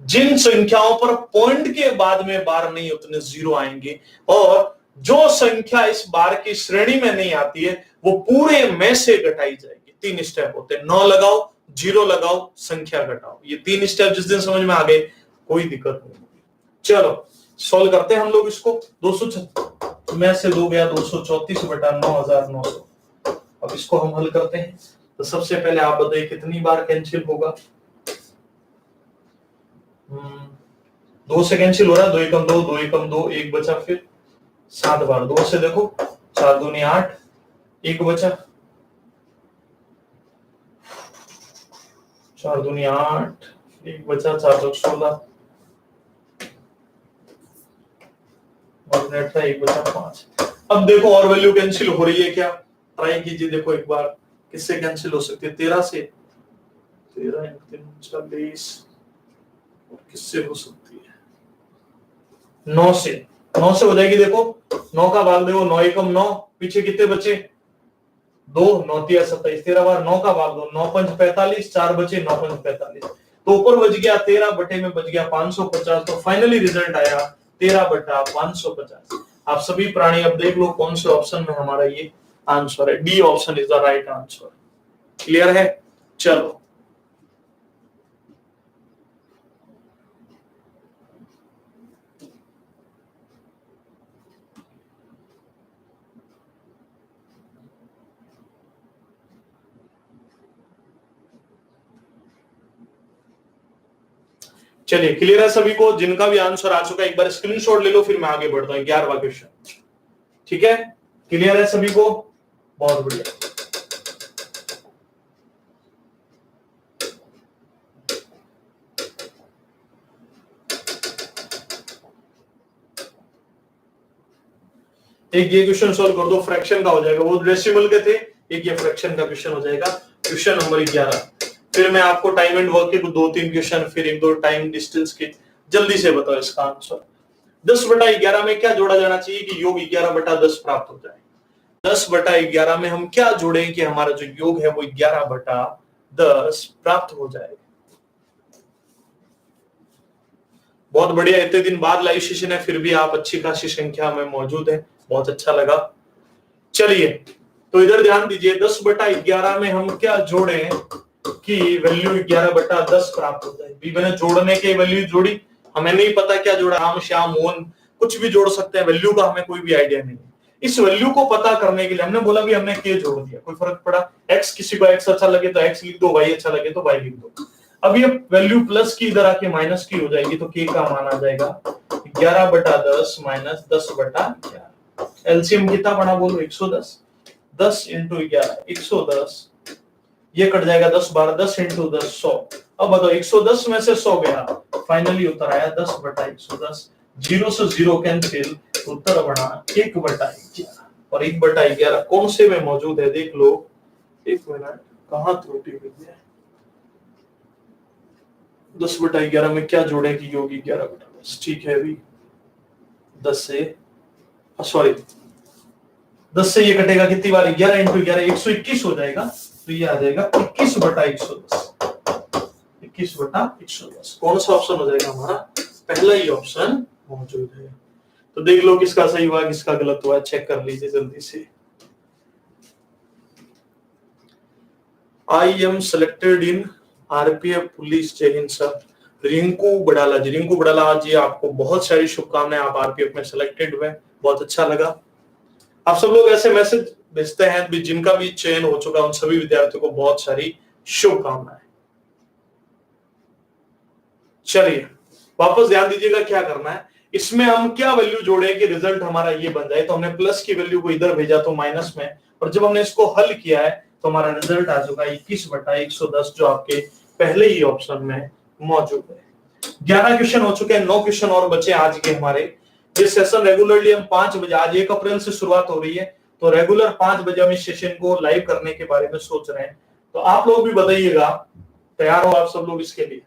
जिन संख्याओं पर पॉइंट के बाद में बार नहीं उतने 0 आएंगे, और जो संख्या इस बार की श्रेणी में नहीं आती है वो पूरे में से घटाई जाएगी। 3 स्टेप होते हैं, 9 लगाओ, 0 लगाओ, संख्या घटाओ। ये 3 स्टेप जिस दिन समझ में आ गए कोई दिक्कत नहीं। चलो सॉल्व करते हैं हम लोग इसको। 236 में से 2 गया 234 बटा 9900। अब इसको हम हल करते हैं। तो सबसे पहले आप बताइए कितनी बार कैंसिल होगा। 2 से कैंसिल हो रहा है, 2 एकम 2, 2 एकम 2, 1 बचा, फिर 7 बार 2 से देखो, 4 दूनी 8, 1 बचा, 4 दूनी 8, 1 बचा, 4 चौक 16, 1 बचा 5। अब देखो और वैल्यू कैंसिल हो रही है क्या, ट्राई कीजिए, देखो एक बार किससे कैंसिल हो सकती है, 13 से, 13 40, और किससे हो सकती है 9 से, 9 से हो जाएगी। देखो 9 का भाग देखो, 9 एकम 9, पीछे कितने बचे 2, 9 3 27, 13 बार 9 का भाग दो, 9 5 45, 4 बचे, 9 5 45, तो ऊपर बच गया 13 बटे में बच गया 550। तो फाइनली रिजल्ट आया 13 बटा 550। आप सभी प्राणी अब देख लो कौन से ऑप्शन में हमारा ये आंसर है, D option is the right answer. Clear है? चलो चलिए, क्लियर है सभी को? जिनका भी आंसर आ चुका है एक बार स्क्रीनशॉट ले लो, फिर मैं आगे बढ़ता हूं। 11वां क्वेश्चन, ठीक है? क्लियर है सभी को? बहुत बढ़िया। एक ये क्वेश्चन सॉल्व कर दो, फ्रैक्शन का हो जाएगा, वो डेसिमल के थे, एक ये फ्रैक्शन का क्वेश्चन हो जाएगा, क्वेश्चन नंबर 11। फिर मैं आपको टाइम एंड वर्क के 2-3 क्वेश्चन, फिर 1-2 टाइम डिस्टेंस के, जल्दी से बताओ इसका आंसर। 10 बटा 11 में क्या जोड़ा जाना चाहिए कि योग 11 बटा 10 प्राप्त हो जाए। 10 बटा 11 में हम क्या जोड़ें कि हमारा जो योग है वो 11 बटा 10 प्राप्त हो जाए। बहुत बढ़िया, इतने दिन बाद लाइव सेशन है, फिर भी आप अच्छी खासी संख्या में मौजूद हैं, बहुत अच्छा लगा। चलिए तो इधर ध्यान दीजिए, 10 बटा 11 में हम क्या जोड़ें कि वैल्यू 11 बटा 10 प्राप्त हो जाए। मैंने जोड़ने के वैल्यू जोड़ी, हमें नहीं पता क्या जोड़ा, राम श्याम मोहन कुछ भी जोड़ सकते हैं, वैल्यू का हमें कोई भी आइडिया नहीं। इस वैल्यू को पता करने के लिए हमने बोला भी हमने के जोड़ दिया, कोई फर्क पड़ा, एक्स किसी को एक्स अच्छा लगे तो एक्स लिख दो, वाई अच्छा लगे तो वाई लिख दो। अब ये वैल्यू प्लस की इधर आके माइनस की हो जाएगी, तो के का मान आ जाएगा 11 बटा 10 माइनस 10 बटा 11। एलसीएम कितना बना बोलो, 110, 10 इंटू 11 110, ये कट जाएगा 10 बार 10 इंटू 10 100। अब बताओ 110 में से 100 गया, फाइनली उत्तर आया 10 बटा 110। 0 से 0 कैंसिल, उत्तर बना 1 बटा 11। और 1 बटा 11 कौन से में मौजूद है देख लो, एक मिनट, कहां त्रुटि हुई है। 10 बटा 11 में क्या जोड़े कि योग 11 बटा 10, ठीक है अभी 10 से, सॉरी 10 से ये कटेगा कितनी बार, 11 इंटू 11 121 हो जाएगा, तो ये आ जाएगा 21 बटा 110। 21 बटा 110 कौन सा ऑप्शन हो जाएगा हमारा, पहला ही ऑप्शन मौजूद है। तो देख लो किसका सही हुआ किसका गलत हुआ, चेक कर लीजिए जल्दी से। I am selected in RPF police, जय हिंद सर। रिंकू बड़ाला जी, रिंकू बड़ाला जी आपको बहुत सारी शुभकामनाएं, आप आरपीएफ में सिलेक्टेड हुए, बहुत अच्छा लगा। आप सब लोग ऐसे मैसेज भेजते हैं भी, जिनका भी चयन हो चुका उन सभी विद्यार्थियों को बहुत सारी शुभकामनाएं। चलिए वापस ध्यान दीजिएगा क्या करना है, इसमें हम क्या वैल्यू जोड़े कि रिजल्ट हमारा ये बन जाए। तो हमने प्लस की वैल्यू को इधर भेजा तो माइनस में, और जब हमने इसको हल किया है तो हमारा रिजल्ट आ जाएगा 21/110 जो आपके पहले ही ऑप्शन में मौजूद है। 11 क्वेश्चन हो चुके हैं, 9 क्वेश्चन और बचे आज के हमारे। ये सेशन रेगुलरली हम 5 बजे, आज 1 अप्रैल से शुरुआत हो रही है, तो रेगुलर 5 बजे हम इस सेशन को लाइव करने के बारे में सोच रहे हैं। तो आप लोग भी बताइएगा, तैयार हो आप सब लोग इसके लिए?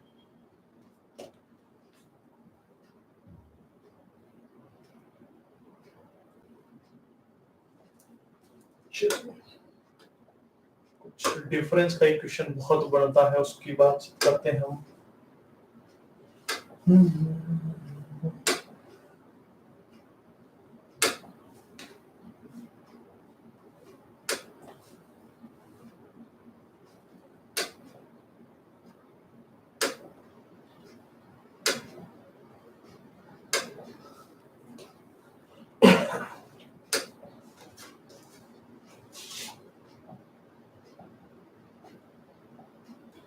कुछ डिफरेंस का इक्वेशन बहुत बढ़ता है, उसकी बात करते हैं हम।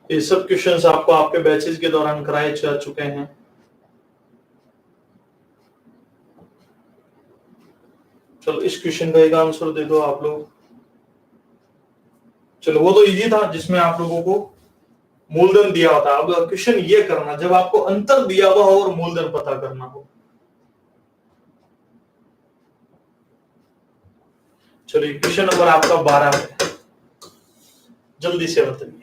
ये सब क्वेश्चंस आपको आपके बैचेस के दौरान कराए जा चुके हैं। चलो इस क्वेश्चन का एक आंसर दे दो आप लोग। चलो वो तो इजी था, जिसमें आप लोगों को मूलधन दिया होता। अब क्वेश्चन ये करना जब आपको अंतर दिया हुआ हो और मूलधन पता करना हो। चलिए क्वेश्चन नंबर आपका 12 है, जल्दी से बताइए।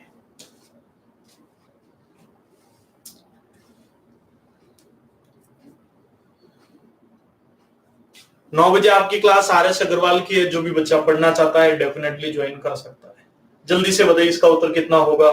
9 बजे आपकी क्लास RS अग्रवाल की है, जो भी बच्चा पढ़ना चाहता है डेफिनेटली ज्वाइन कर सकता है। जल्दी से बताइए इसका उत्तर कितना होगा।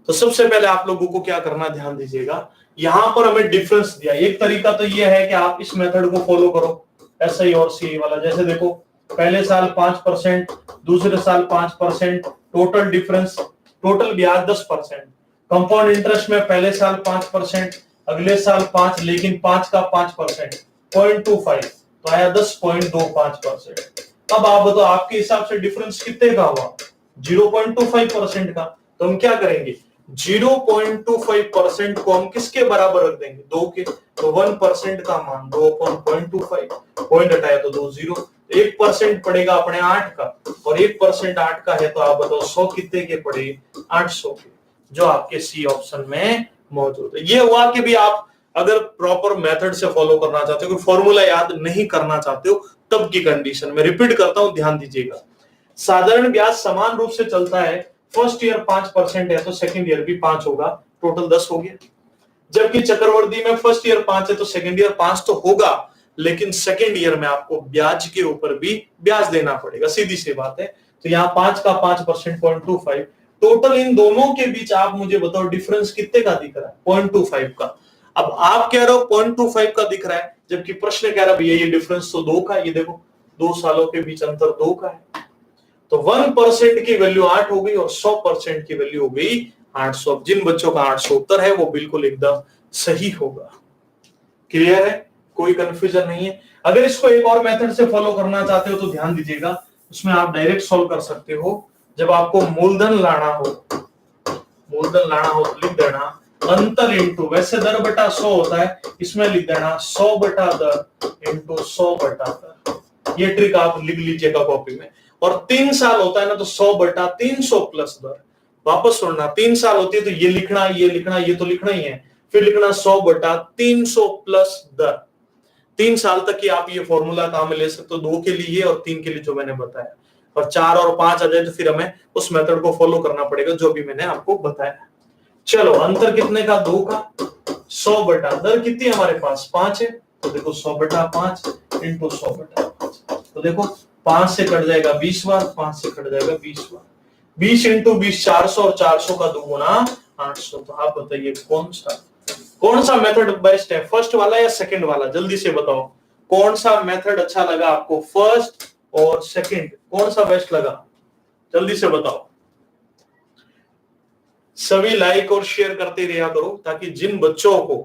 तो सबसे पहले आप लोगों को क्या करना, ध्यान दीजिएगा। यहां पर हमें डिफरेंस दिया, एक तरीका तो ये है कि आप इस मेथड को फॉलो करो, SI और CI वाला। जैसे देखो, पहले साल 5%, दूसरे साल 5%, टोटल डिफरेंस, टोटल ब्याज 10%। कंपाउंड इंटरेस्ट में पहले साल 5%, अगले साल 5, लेकिन 5 का 5%, 0.25, तो आया 10.25%। अब आप बताओ आपके हिसाब से डिफरेंस कितने का हुआ? 0.25% का। तो हम क्या करेंगे, 0.25% को हम किसके बराबर रख देंगे? 2 के। तो 1% का मान 2/0.25, पॉइंट हटाया तो 2 0। 1% पड़ेगा अपने 8 का, और 1% 8 का है, तो आप बताओ 100 कितने के पड़े? 800 के, जो आपके सी ऑप्शन में मौजूद है। ये हुआ कि भी आप अगर प्रॉपर मेथड से फॉलो करना चाहते हो, फॉर्मूला याद नहीं करना चाहते हो, तब की कंडीशन में रिपीट करता हूं, ध्यान दीजिएगा। साधारण ब्याज समान रूप से चलता है। फर्स्ट ईयर 5% है तो सेकंड ईयर भी 5 होगा, टोटल 10 हो गया। जबकि चक्रवृद्धि में फर्स्ट ईयर 5 है तो सेकंड ईयर 5 तो होगा, लेकिन सेकंड ईयर में आपको ब्याज के ऊपर भी ब्याज देना पड़ेगा, सीधी सी बात है। तो यहाँ 5 का 5%, 0.25, टोटल इन दोनों के बीच आप मुझे बताओ डिफरेंस कितने का दिख रहा है? 0.25 का। अब आप कह रहे हो 0.25 का दिख रहा है, जबकि प्रश्न कह रहा है भैया ये डिफरेंस तो 2 का है। ये देखो 2 सालों के बीच अंतर 2 का है। तो 1% की वैल्यू 8 हो गई और 100% की वैल्यू हो गई 800। जिन बच्चों का 800 उत्तर है वो बिल्कुल एकदम सही होगा। क्लियर है, कोई कंफ्यूजन नहीं है। अगर इसको एक और मेथड से फॉलो करना चाहते हो तो ध्यान दीजिएगा, उसमें आप डायरेक्ट सॉल्व कर सकते हो। जब आपको मूलधन लाना हो तो लिख देना अंतर इंटू, वैसे दर बटा 100 होता है, इसमें लिख देना 100 बटा दर इंटू 100 बटा दर। ये ट्रिक आप लिख लीजिएगा कॉपी में। और 3 साल होता है ना, तो 100 बटा 300 प्लस दर। वापस सुनना, 3 साल होती है तो ये लिखना ये तो लिखना ही है, फिर लिखना 100 बटा 300 प्लस दर। 3 साल तक की आप ये फॉर्मूला काम में ले सकते हो, 2 के लिए और 3 के लिए जो मैंने बताया। और 4 और 5 आ जाए तो फिर हमें उस मेथड को फॉलो करना पड़ेगा जो भी मैंने आपको बताया। चलो अंतर कितने का? 2 का। 100 बटा दर कितनी है हमारे पास? 5 है, तो देखो 100 बटा 5 इंटू 100 बटा 5। तो देखो 5 से कट जाएगा 20 बार, 5 से कट जाएगा 20 बार। 20 इंटू 20 400, और 400 का 2 गुना 800। तो आप बताइए कौन सा मेथड बेस्ट है, फर्स्ट वाला या सेकंड वाला? जल्दी से बताओ कौन सा मेथड अच्छा लगा आपको, फर्स्ट और सेकंड, कौन सा बेस्ट लगा? जल्दी से बताओ। सभी लाइक और शेयर करते रहा करो, ताकि जिन बच्चों को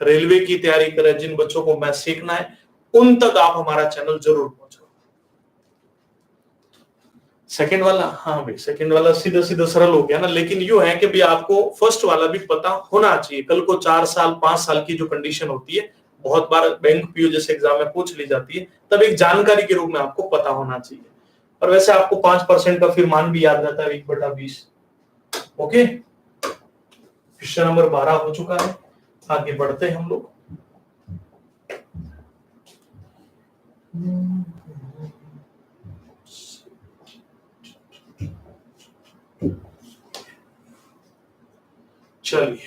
रेलवे की तैयारी करें, जिन बच्चों को मैथ सीखना है, उन तक आप हमारा चैनल जरूर पहुंचाओ। सेकंड वाला, हाँ भाई सेकंड वाला सीधा सीधा सरल हो गया ना, लेकिन यूं है कि भी आपको फर्स्ट वाला भी पता होना चाहिए। कल को 4 साल 5 साल की जो कंडीशन होती है बहुत बार बैंक पीओ जैसे एग्जाम में पूछ ली जाती है, तब एक जानकारी के रूप में आपको पता होना चाहिए। और वैसे आपको 5% का फिर मान भी याद रहता है 1/20। ओके, क्वेश्चन नंबर 12 हो चुका है, आगे बढ़ते हैं हम लोग। चलिए,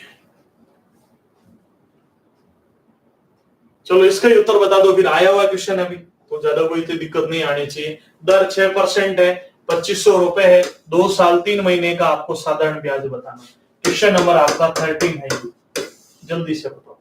चलो इसका ही उत्तर बता दो, फिर आया हुआ क्वेश्चन अभी तो ज्यादा कोई तो दिक्कत नहीं आनी चाहिए। दर 6% है, 2500 रुपए है, 2 साल 3 महीने का आपको साधारण ब्याज बताना। क्वेश्चन नंबर आपका 13 है, जल्दी से बताओ।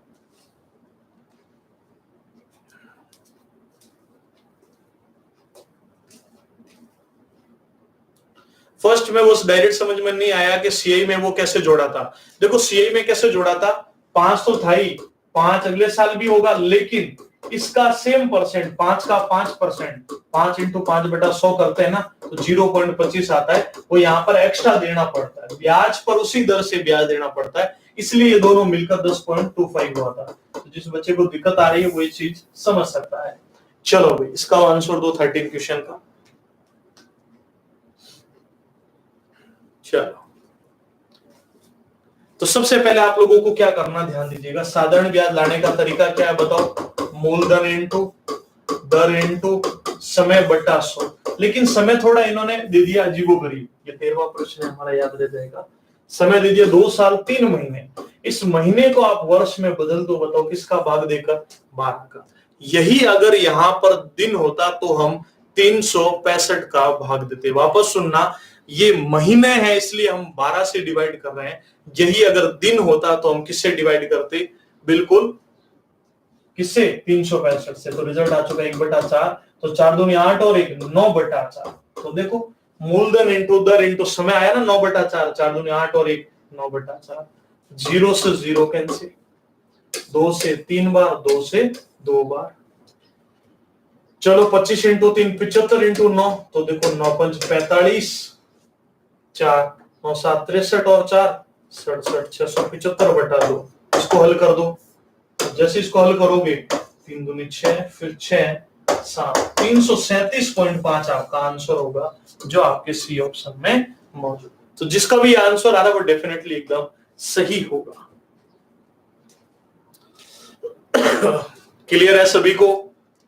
फर्स्ट में वो डायरेक्ट समझ में नहीं आया कि सीआई में वो कैसे जोड़ा था। देखो सीआई में कैसे जोड़ा था, 5 तो था ही, 5 अगले साल भी होगा, लेकिन इसका सेम परसेंट, 5 का 5%, 5 × 5/100 करते हैं ना, तो 0.25 आता है। वो यहाँ पर एक्स्ट्रा देना पड़ता है, ब्याज पर उसी दर से ब्याज देना पड़ता है, इसलिए ये दोनों मिलकर 10.25 हुआ था। तो जिस बच्चे को दिक्कत आ रही है वो ये चीज समझ सकता है। चलो भाई, इसका आंसर दो 13 क्वेश्चन का। चलो, तो सबसे पहले आप लोगों को क्या करना, ध्यान दीजिएगा। साधारण ब्याज लाने का तरीका क्या है बताओ, मूलधन इनटू दर इनटू समय बटा 100। लेकिन समय थोड़ा इन्होंने दे दिया अजीबोगरीब, ये 13वां प्रश्न है हमारा, याद रह जाएगा। समय दे दिया 2 साल 3 महीने, इस महीने को आप वर्ष में बदल दो, बताओ किसका भाग देकर, 12 का। यही अगर यहां पर दिन होता तो हम 365 का भाग देते। वापस सुनना, ये महीने है इसलिए हम 12 से डिवाइड कर रहे हैं, यही अगर दिन होता तो हम किससे डिवाइड करते, बिल्कुल किससे, 365 से। तो रिजल्ट आ चुका 1/4, तो 4 दूनी 8 और 1 9/4। तो देखो मूलधन इंटू दर इंटू समय आया ना 9/4, 4 दूनी 8 और 1 9/4। 0 से 0 कैंसिल, 2 से 3 बार, 2 से 2 बार। चलो 25 × 3 75 × 9, तो देखो 9 × 5 45, 4 9 7 63 और 4 67, 675/2। इसको हल कर दो, जैसे इसको हल करोगे 3 दूनी 6, फिर 6 7, 337.5 आपका आंसर होगा, जो आपके सी ऑप्शन में मौजूद। तो जिसका भी आंसर आ रहा है वो डेफिनेटली एकदम सही होगा। क्लियर है सभी को,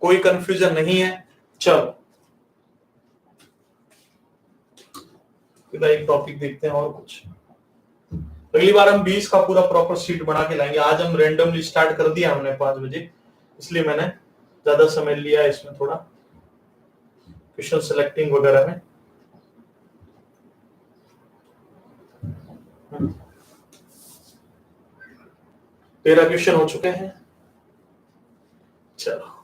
कोई कंफ्यूजन नहीं है। चलो एक टॉपिक देखते हैं और कुछ। अगली बार हम 20 का पूरा प्रॉपर शीट बना के लाएंगे। आज हम रैंडमली स्टार्ट कर दिया हमने 5 बजे, इसलिए मैंने ज्यादा समय लिया इसमें, थोड़ा क्वेश्चन सिलेक्टिंग वगैरह में। तेरह क्वेश्चन हो चुके हैं। चलो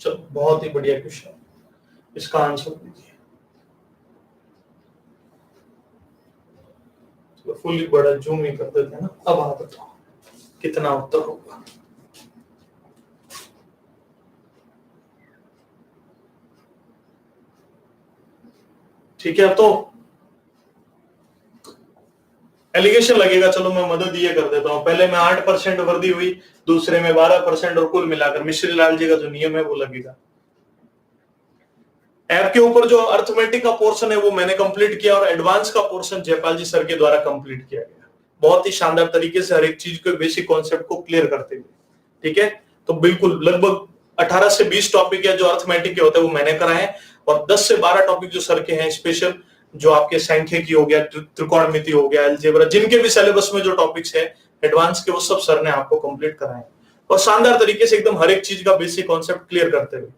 चलो, बहुत ही बढ़िया क्वेश्चन, इसका आंसर दीजिए। तो फुल बड़ा जूम ही कर देते हैं ना। अब आप बताओ कितना उत्तर होगा। ठीक है, अब तो एलिगेशन लगेगा, चलो मैं मदद ये कर देता हूं। पहले में 8% वृद्धि हुई, दूसरे में 12% और कुल मिलाकर मिश्री लाल जी का जो नियम है वो लगेगा। ऐप के ऊपर जो अर्थमेटिक का पोर्शन है वो मैंने कंप्लीट किया, और एडवांस का पोर्शन जयपाल जी सर के द्वारा कंप्लीट किया गया, बहुत ही शानदार तरीके से हर एक चीज के बेसिक कॉन्सेप्ट को क्लियर करते हुए। ठीक है, तो बिल्कुल लगभग 18 से 20 टॉपिक है जो अर्थमेटिक के होते हैं वो मैंने कराए हैं, और 10 से 12 टॉपिक जो सर के हैं स्पेशल, जो आपके सांख्यिकी हो गया, त्रिकोणमिति हो गया, अलजेब्रा, जिनके भी सिलेबस में जो टॉपिक्स है एडवांस के, वो सब सर ने आपको कंप्लीट कराए, और शानदार तरीके से एकदम हर एक चीज का बेसिक कॉन्सेप्ट क्लियर करते हुए।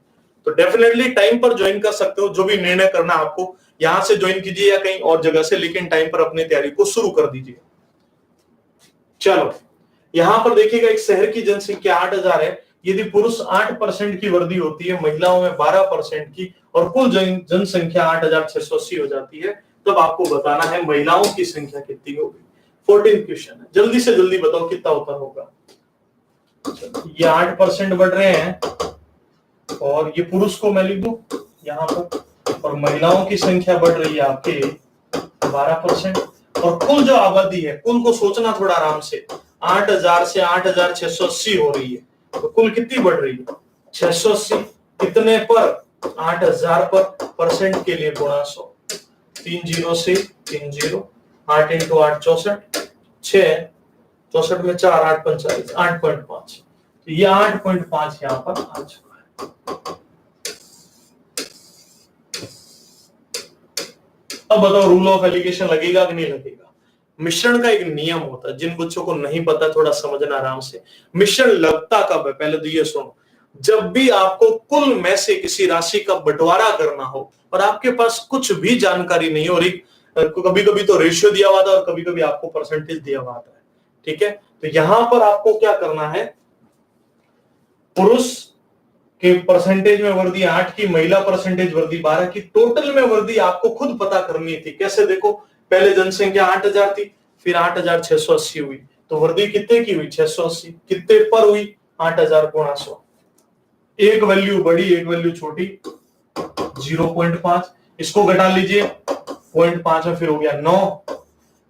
तो डेफिनेटली टाइम पर ज्वाइन कर सकते हो, जो भी निर्णय करना आपको, यहां से ज्वाइन कीजिए या कहीं और जगह से, लेकिन टाइम पर अपनी तैयारी को शुरू कर दीजिए। चलो यहां पर देखिएगा, एक शहर की जनसंख्या 8000 है, यदि पुरुष 8% की वृद्धि होती है, महिलाओं में 12% की, और कुल जनसंख्या 8680 हो जाती है, तब आपको बताना है महिलाओं की संख्या कितनी होगी। 14 क्वेश्चन है, जल्दी से जल्दी बताओ कितना उत्तर होगा। ये 8% बढ़ रहे हैं, और ये पुरुष को मैं लिख दूं यहाँ पर, और महिलाओं की संख्या बढ़ रही है आपके 12%। और कुल जो आबादी है, कुल को सोचना थोड़ा आराम से, 8,000 से 8,680 हो रही है, तो कुल कितनी बढ़ रही है? 680। कितने पर? 8,000 पर। परसेंट के लिए गुणा 100, 3 0 से 3 0, 8 इंटू 8 64, 6 64 में 4 8 45, 8.5। तो ये 8.5 यहाँ पर आ चुका है। अब बताओ रूल ऑफ एलिगेशन लगेगा कि नहीं लगेगा? मिश्रण का एक नियम होता है, जिन बच्चों को नहीं पता थोड़ा समझना आराम से। मिश्रण लगता कब है? पहले तो ये सुनो, जब भी आपको कुल में से किसी राशि का बंटवारा करना हो और आपके पास कुछ भी जानकारी नहीं हो रही, कभी कभी तो रेशियो दिया हुआ था और कभी कभी आपको परसेंटेज दिया हुआ था, ठीक है? तो यहां पर आपको क्या करना है, पुरुष के परसेंटेज में वृद्धि 8 की, महिला परसेंटेज वृद्धि 12 की, टोटल में वृद्धि आपको खुद पता करनी थी। कैसे? देखो, पहले जनसंख्या 8,000 थी, फिर 8,680 हुई, तो वृद्धि कितने की हुई? 680। कितने पर हुई? 8,000 गुणा 100। एक वैल्यू बड़ी, एक वैल्यू छोटी, 0.5। इसको घटा लीजिए, 0.5 में फिर हो गया 9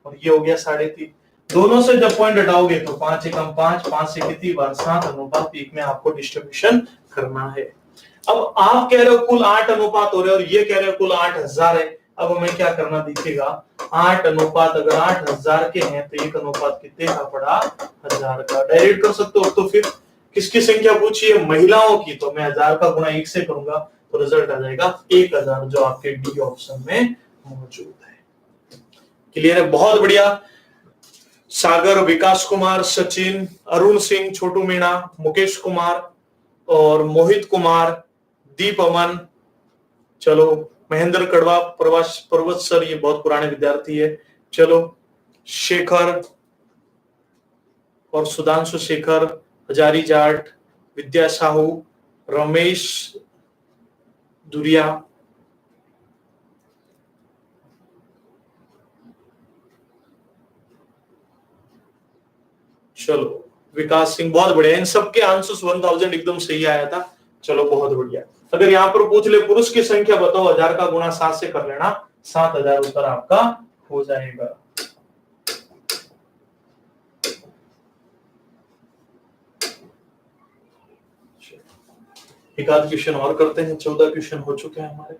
और ये हो गया 3.5। दोनों से जब पॉइंट हटाओगे तो 5 एकम 5, 5 से कितनी बार? 7:1 में आपको डिस्ट्रीब्यूशन करना है। अब आप कह रहे हो कुल 8 अनुपात हो रहे और ये कह रहे हो कुल 8,000 है। अब हमें क्या करना दिखेगा? 8 अनुपात अगर 8,000 के हैं तो एक अनुपात कितने का पड़ा? 1000 का। डायरेक्ट कर सकते हो। तो फिर किसकी संख्या पूछी है? महिलाओं की, तो मैं 1000 का गुणा 1 से करूंगा तो रिजल्ट आ जाएगा 1000, जो आपके डी ऑप्शन में मौजूद है। क्लियर है? बहुत बढ़िया। सागर, विकास कुमार, सचिन, अरुण सिंह, छोटू मीणा, मुकेश कुमार और मोहित कुमार, दीप अमन, चलो महेंद्र कड़वा, पर्वत सर, ये बहुत पुराने विद्यार्थी है। चलो शेखर और सुधांशु शेखर, हजारी जाट, विद्या साहू, रमेश दुरिया, चलो विकास सिंह, बहुत बढ़िया। इन सबके आंसर्स 1000 एकदम सही आया था। चलो बहुत बढ़िया। अगर यहाँ पर पूछ ले पुरुष की संख्या बताओ, 1000 का गुणा 7 से कर लेना, 7000 उत्तर आपका हो जाएगा। एक आध क्वेश्चन और करते हैं, 14 क्वेश्चन हो चुके हैं हमारे।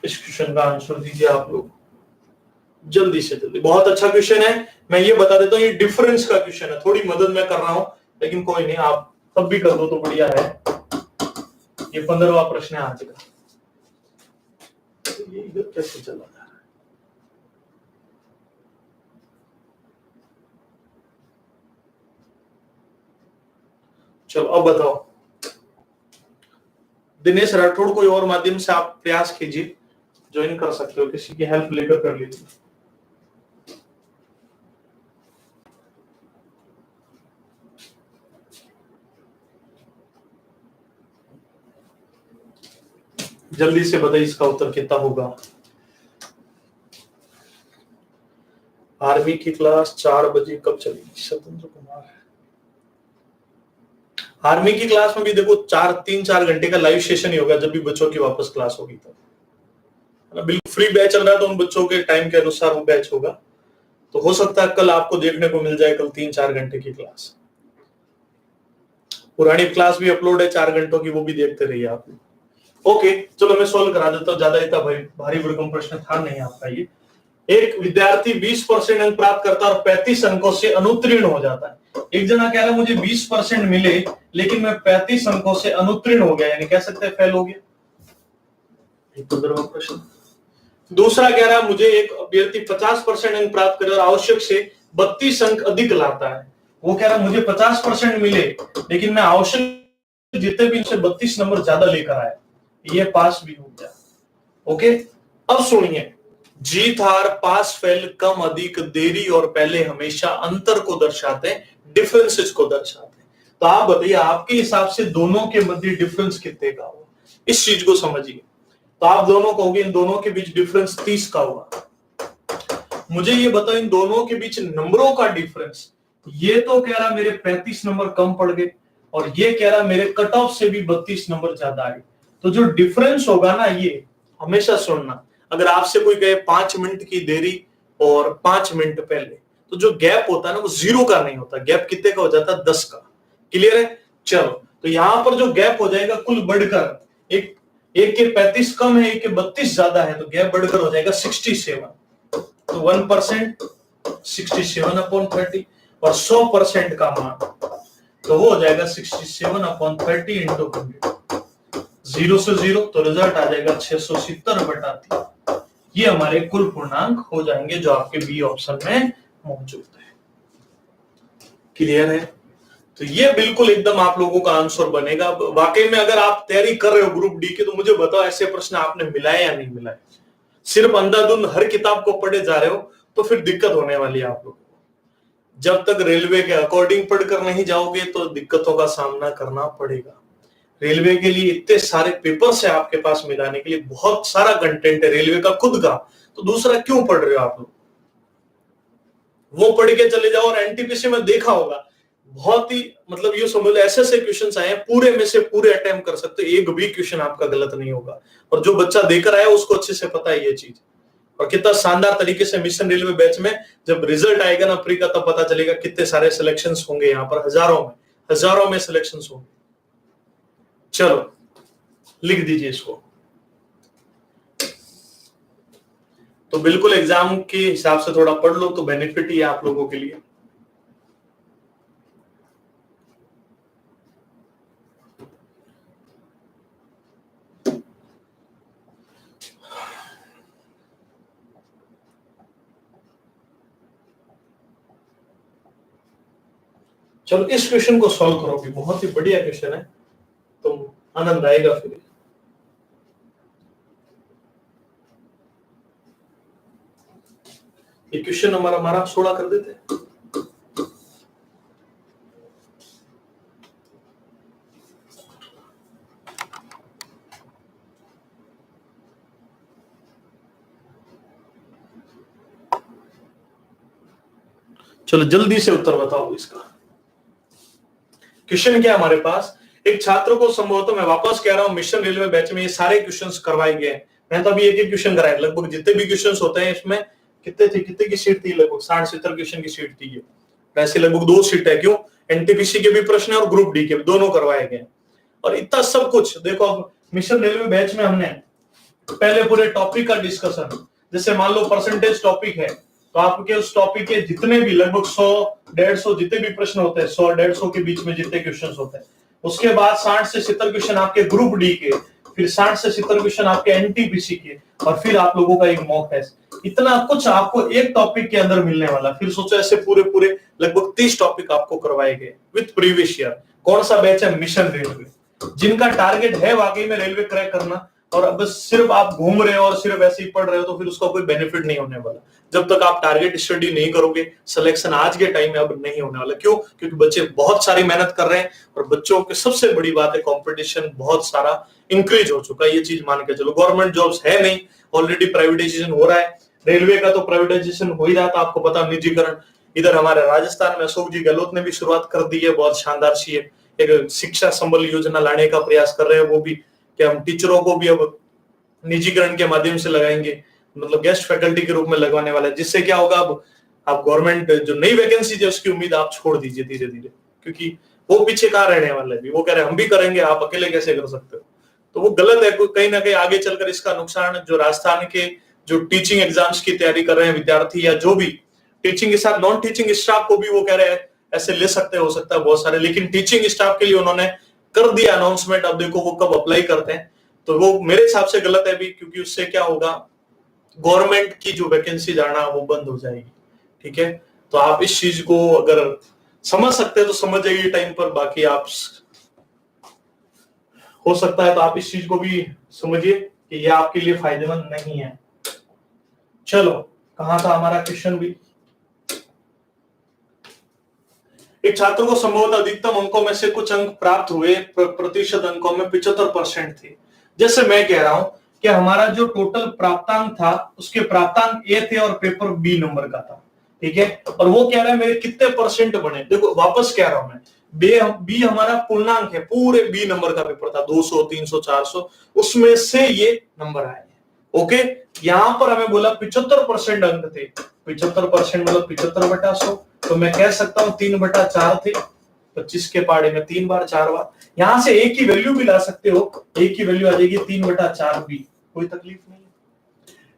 इस क्वेश्चन का आंसर दीजिए आप लोग जल्दी से जल्दी। बहुत अच्छा क्वेश्चन है, मैं ये बता देता हूँ, ये डिफरेंस का क्वेश्चन है, थोड़ी मदद मैं कर रहा हूं लेकिन कोई नहीं, आप तब भी कर दो तो बढ़िया है। ये 15वां प्रश्न है आज का। ये इधर कैसे चला जा रहा है? चलो अब बताओ, दिनेश राठौड़, कोई और माध्यम से आप प्रयास कीजिए, ज्वाइन कर सकते हो, किसी की हेल्प लेकर कर लीजिए। जल्दी से बताइए इसका उत्तर कितना होगा। आर्मी की क्लास 4 बजे कब चलेगी? सतेंद्र कुमार, आर्मी की क्लास में भी देखो 3-4 घंटे का लाइव सेशन ही होगा, जब भी बच्चों की वापस क्लास होगी तो बिल्कुल फ्री बैच चल रहा है, तो उन बच्चों के टाइम के अनुसार वो बैच होगा। तो हो सकता है कल आपको देखने को मिल जाए, कल 3-4 घंटे की क्लास। पुरानी क्लास भी अपलोड है 4 घंटों की, वो भी देखते रहिए आप। ओके चलो मैं सोल्व करा देता हूँ, ज्यादा इतना भारी भरकम प्रश्न था नहीं आपका ये। एक विद्यार्थी 20% अंक प्राप्त करता है और 35 अंकों से अनुत्तीर्ण हो जाता है। एक जना कह रहा है मुझे 20% मिले लेकिन मैं 35 अंकों से अनुत्तीर्ण हो गया, यानी कह सकते हैं फेल हो गया। 15वां प्रश्न। दूसरा कह रहा है मुझे एक अभ्यर्थी 50% अंक प्राप्त करे और आवश्यक से 32 अंक अधिक लाता है। वो कह रहा है मुझे 50% मिले लेकिन मैं आवश्यक जितने भी उनसे 32 नंबर ज्यादा लेकर आया, ये पास भी हो गया। ओके अब सुनिए, जीत हार, पास फेल, कम अधिक, देरी और पहले हमेशा अंतर को दर्शाते हैं, डिफरेंसेस को दर्शाते हैं। तो आप बताइए आपके हिसाब से दोनों के मध्य डिफरेंस कितने का होगा? इस चीज को समझिए। तो आप दोनों कहोगे इन दोनों के बीच डिफरेंस 30 का होगा। मुझे ये बताओ इन दोनों के बीच नंबरों का डिफरेंस। ये तो कह रहा मेरे 35 नंबर कम पड़ गए और ये कह रहा मेरे कट ऑफ से भी 32 नंबर ज्यादा आए। तो जो डिफरेंस होगा ना, ये हमेशा सुनना, अगर आपसे कोई कहे 5 मिनट की देरी और 5 मिनट पहले, तो जो गैप होता है ना वो 0 का नहीं होता, गैप कितने का हो जाता है, 10 का। क्लियर है? चलो, तो यहां पर जो गैप हो जाएगा कुल बढ़कर, एक के 35 कम है, एक के 32 ज्यादा है, तो गैप बढ़कर हो जाएगा 67। तो 1% 67/30, और 100% का मान तो वो हो जाएगा 67/30 इंटू 100, 0 से 0, तो रिजल्ट आ जाएगा 670/3। ये हमारे कुल पूर्णांक हो जाएंगे जो आपके बी ऑप्शन में मौजूद है। क्लियर है? तो ये बिल्कुल एकदम आप लोगों का आंसर बनेगा। वाकई में अगर आप तैयारी कर रहे हो ग्रुप डी की, तो मुझे बताओ ऐसे प्रश्न आपने मिलाए या नहीं मिलाए। सिर्फ अंधाधुंध हर किताब को पढ़े जा रहे हो तो फिर दिक्कत होने वाली है आप लोगों को। जब तक रेलवे के अकॉर्डिंग पढ़कर नहीं जाओगे तो दिक्कतों का सामना करना पड़ेगा। रेलवे के लिए इतने सारे पेपर्स है आपके पास मिलाने के लिए, बहुत सारा कंटेंट है रेलवे का खुद का, तो दूसरा क्यों पढ़ रहे हो आप लोग? वो पढ़ के चले जाओ। और एनटीपीसी में देखा होगा, बहुत ही मतलब ये समझ लो ऐसे क्वेश्चन आए हैं, पूरे में से पूरे अटेम्प्ट कर सकते हो, एक भी क्वेश्चन आपका गलत नहीं होगा। और जो बच्चा देकर आया उसको अच्छे से पता है ये चीज। और कितना शानदार तरीके से मिशन रेलवे बैच में जब रिजल्ट आएगा ना प्री का, तब पता चलेगा कितने सारे सिलेक्शंस होंगे यहाँ पर, हजारों में सिलेक्शंस होंगे। चलो लिख दीजिए इसको। तो बिल्कुल एग्जाम के हिसाब से थोड़ा पढ़ लो तो बेनिफिट ही है आप लोगों के लिए। चलो इस क्वेश्चन को सॉल्व करोगे, बहुत ही बढ़िया क्वेश्चन है, तुम आनंद आएगा फिर। ये क्वेश्चन नंबर हमारा 16 कर देते हैं। चलो जल्दी से उत्तर बताओ इसका। क्वेश्चन क्या है हमारे पास, एक छात्र को संभवतः, मैं वापस कह रहा हूं, मिशन रेलवे बैच में ये सारे क्वेश्चंस करवाए गए हैं। मैंने तो अभी एक क्वेश्चन कराया, लगभग जितने भी क्वेश्चंस होते हैं इसमें कितने की सीट थी, लगभग 60-70 क्वेश्चन की सीट थी। ये वैसे लगभग 2 सीट है, क्यों, एनटीपीसी के भी प्रश्न है और ग्रुप डी के भी, दोनों करवाए गए। और इतना सब कुछ देखो, अब मिशन रेलवे बैच में हमने पहले पूरे टॉपिक का डिस्कशन, जैसे मान लो परसेंटेज टॉपिक है, तो आपके उस टॉपिक के जितने भी लगभग 100-150 जितने भी प्रश्न होते हैं, 100-150 के बीच में जितने क्वेश्चन होते हैं, उसके बाद 60 से 70 क्वेश्चन आपके ग्रुप डी के, फिर 60 से 70 क्वेश्चन आपके एनटीपीसी के, और फिर आप लोगों का एक मॉक टेस्ट। इतना कुछ आपको एक टॉपिक के अंदर मिलने वाला। फिर सोचो ऐसे पूरे लगभग 30 टॉपिक आपको करवाए गए विद प्रीवियस ईयर। कौन सा बैच है, मिशन रेलवे, जिनका टारगेट है वाकई में रेलवे क्रैक करना। और अब सिर्फ आप घूम रहे हो और सिर्फ ऐसे ही पढ़ रहे हो तो फिर उसका कोई बेनिफिट नहीं होने वाला। जब तक आप टारगेट स्टडी नहीं करोगे, सिलेक्शन आज के टाइम में अब नहीं होने वाला। क्यों? क्योंकि बच्चे बहुत सारी मेहनत कर रहे हैं, और बच्चों की सबसे बड़ी बात है कंपटीशन बहुत सारा इंक्रीज हो चुका है। ये चीज मान के चलो, गवर्नमेंट जॉब्स है नहीं, ऑलरेडी प्राइवेटाइजेशन हो रहा है। रेलवे का तो प्राइवेटाइजेशन हो ही रहा था, आपको पता, निजीकरण। इधर हमारे राजस्थान में अशोक जी गहलोत ने भी शुरुआत कर दी है, बहुत शानदार सी एक शिक्षा संबल योजना लाने का प्रयास कर रहे हैं। वो भी कि हम टीचरों को भी अब निजीकरण के माध्यम से लगाएंगे, मतलब गेस्ट फैकल्टी के रूप में लगवाने वाला है। जिससे क्या होगा, अब आप गवर्नमेंट जो नई वैकेंसी है उसकी उम्मीद आप छोड़ दीजिए धीरे धीरे, क्योंकि वो पीछे कहाँ रहने वाले हैं। वो कह रहे हैं हम भी करेंगे, आप अकेले कैसे कर सकते हो, तो वो गलत है। कहीं ना कहीं आगे चलकर इसका नुकसान जो राजस्थान के जो टीचिंग एग्जाम्स की तैयारी कर रहे हैं विद्यार्थी, या जो भी टीचिंग के साथ नॉन टीचिंग स्टाफ को भी वो कह रहे हैं ऐसे ले सकते हो सकता है बहुत सारे, लेकिन टीचिंग स्टाफ के लिए उन्होंने कर दिया अनाउंसमेंट। अब देखो वो कब अप्लाई करते हैं, तो वो मेरे हिसाब से गलत है भी, क्योंकि उससे क्या होगा, गवर्नमेंट की जो वैकेंसी जाना वो बंद हो जाएगी। ठीक है, तो आप इस चीज को अगर समझ सकते हैं तो समझ जाइए टाइम पर, बाकी आप हो सकता है तो आप इस चीज को भी समझिए कि यह आपके लिए फायदेमंद नहीं है। चलो कहां था हमारा क्वेश्चन भी, एक छात्र को संभवतः अधिकतम अंकों में से कुछ अंक प्राप्त हुए, प्रतिशत अंकों में 75% थे। जैसे मैं कह रहा हूं कि हमारा जो टोटल प्राप्तांक था उसके प्राप्तांक ए थे और पेपर बी नंबर का था। ठीक है, और वो कह रहा है मेरे कितने परसेंट बने। देखो वापस कह रहा हूं मैं, बी हमारा पूर्णांक है, पूरे बी नंबर का पेपर था, 200 300 400, उसमें से ये नंबर आए। ओके, यहां पर हमें बोला 75% अंक थे, 75% मतलब 75/100, तो मैं कह सकता हूं 3/4 थे, 25 के पाड़े में 3 बार 4 बार, यहां से एक की वैल्यू भी ला सकते हो, एक की वैल्यू आ जाएगी 3/4 बी, कोई तकलीफ नहीं।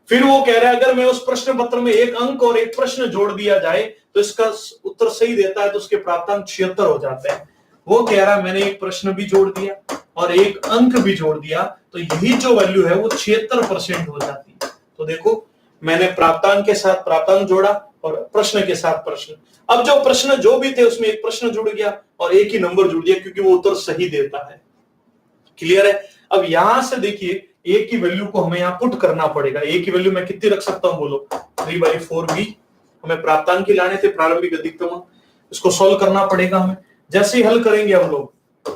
फिर वो कह रहा है अगर मैं उस प्रश्न पत्र में एक अंक और एक प्रश्न जोड़ दिया जाए तो इसका उत्तर सही देता है तो उसके प्राप्तांक 76 हो जाते हैं। वो कह रहा है मैंने एक प्रश्न भी जोड़ दिया और एक अंक भी जोड़ दिया तो यही जो वैल्यू है वो 76% हो जाती है। तो देखो मैंने प्राप्तांक के साथ प्राप्तांक जोड़ा और प्रश्न के साथ प्रश्न, अब जो प्रश्न जो भी थे उसमें एक प्रश्न जुड़ गया और एक ही नंबर जुड़ गया क्योंकि वो उत्तर सही देता है। क्लियर है? अब यहां से देखिए ए की वैल्यू को हमें यहां पुट करना पड़ेगा। ए की वैल्यू मैं कितनी रख सकता हूं बोलो, 3/4b, हमें प्राप्तांक की लाने थे, प्रारंभिक अधिकतम, इसको सॉल्व करना पड़ेगा हमें। जैसे ही हल करेंगे हम लोग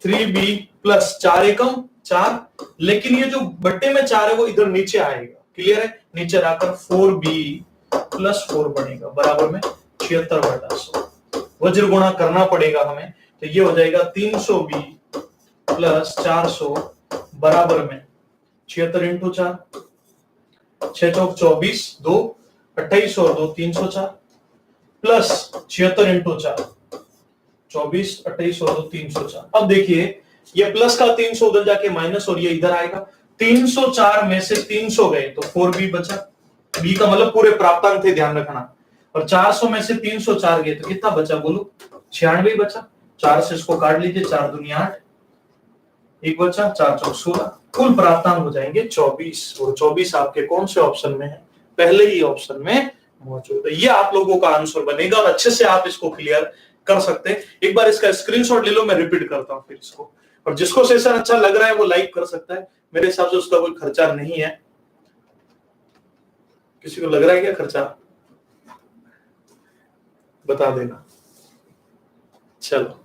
3b प्लस 4 एकम 4, लेकिन ये जो बट्टे में 4 है वो इधर नीचे आएगा। क्लियर है? नीचे आकर 4b प्लस 4 बनेगा बराबर में 76/100, वज्र गुणा करना पड़ेगा हमें, तो ये हो जाएगा 300b प्लस 400 बराबर में 76 इंटू 4, 6 चौक 24, 2 28 और 2 304 प्लस 76 इंटू 4, 24 28 और 2 304। अब देखिए ये प्लस का 300 उधर जाके माइनस और ये इधर आएगा, 304 में से 300 गए तो 4b बचा, b का मतलब पूरे प्राप्तांक थे ध्यान रखना, और 400 में से 304 गए तो कितना बचा बोलो, 96 बचा। 4 से इसको काट लीजिए, 4 दूनी 8, एक बचा, 4 चौक 16, कुल प्राप्तांक हो जाएंगे 24, और 24 आपके कौन से ऑप्शन में है, पहले ही ऑप्शन में मौजूद है। ये आप लोगों का आंसर बनेगा और अच्छे से आप इसको क्लियर कर सकते हैं। एक बार इसका स्क्रीनशॉट ले लो, मैं रिपीट करता हूं फिर इसको, और जिसको सेशन अच्छा लग रहा है वो लाइक कर सकता है, मेरे हिसाब से उसका कोई खर्चा नहीं है। किसी को लग रहा है क्या खर्चा, बता देना। चलो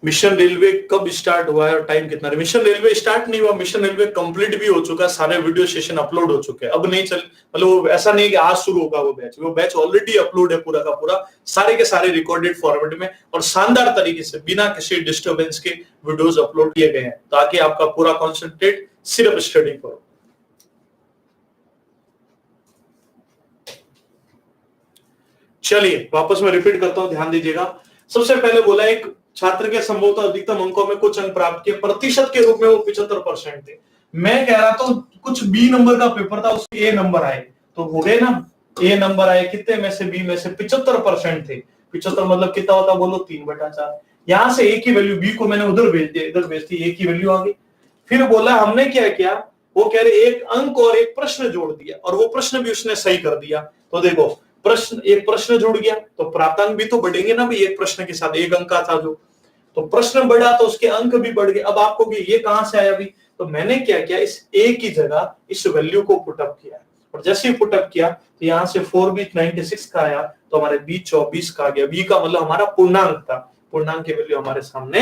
मिशन रेलवे कब स्टार्ट हुआ है और टाइम कितना है? मिशन रेलवे स्टार्ट नहीं हुआ, मिशन रेलवे कंप्लीट भी हो चुका है, सारे वीडियो सेशन अपलोड हो चुके हैं। अब नहीं चल, मतलब ऐसा नहीं कि आज शुरू होगा वो बैच ऑलरेडी अपलोड है पूरा का पूरा, सारे के सारे रिकॉर्डेड फॉर्मेट में और शानदार तरीके से बिना किसी डिस्टर्बेंस के वीडियोस अपलोड किए गए हैं ताकि आपका पूरा कॉन्सेंट्रेट सिर्फ स्टडी पर हो। चलिए वापस मैं रिपीट करता हूं, ध्यान दीजिएगा। सबसे पहले बोला एक छात्र के संभवतः अधिकतम अंकों में कुछ अंक प्राप्त किए, प्रतिशत के रूप में वो 75% थे। मैं कह रहा था कुछ बी नंबर का पेपर था, उसके ए नंबर आए तो हो गए ना, ए नंबर आए कितने में से, बी में से 75% थे। 75 मतलब कितना होता बोलो, 3/4। यहां से ए की वैल्यू, बी को मैंने उधर भेज दिया, इधर भेज दी, ए की वैल्यू आ गई। फिर बोला हमने क्या किया, वो कह रहे एक अंक और एक प्रश्न जोड़ दिया और वो प्रश्न भी उसने सही कर दिया। तो देखो प्रश्न, एक प्रश्न जुड़ गया तो प्राप्तांक भी तो बढ़ेंगे ना भाई, एक प्रश्न के साथ, एक अंक का था जो, तो प्रश्न बढ़ा तो उसके अंक भी बढ़ गए। अब आपको कि ये कहां से आया भी, तो मैंने क्या किया, इस ए की जगह इस वैल्यू को पुटअप किया और जैसे ही पुटअप किया तो यहां से 4b 96 का आया तो हमारे b 24 का आ गया। b का मतलब हमारा पूर्णांक था, पूर्णांक की वैल्यू हमारे सामने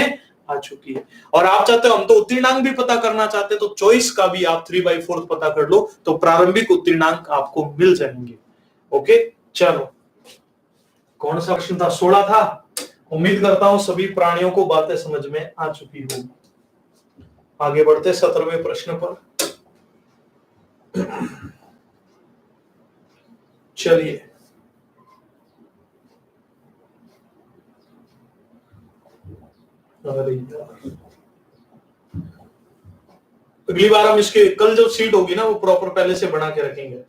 आ चुकी है। और आप चाहते हो, हम तो उत्तीर्णांक भी पता करना चाहते तो चॉइस का भी आप 3/4 पता कर लो तो प्रारंभिक उत्तीर्णांक आपको मिल जाएंगे। ओके चलो, कौन सा प्रश्न था, 16 था। उम्मीद करता हूं सभी प्राणियों को बातें समझ में आ चुकी होगी। आगे बढ़ते 17वें प्रश्न पर। चलिए अगली बार हम इसके कल जो सीट होगी ना वो प्रॉपर पहले से बना के रखेंगे।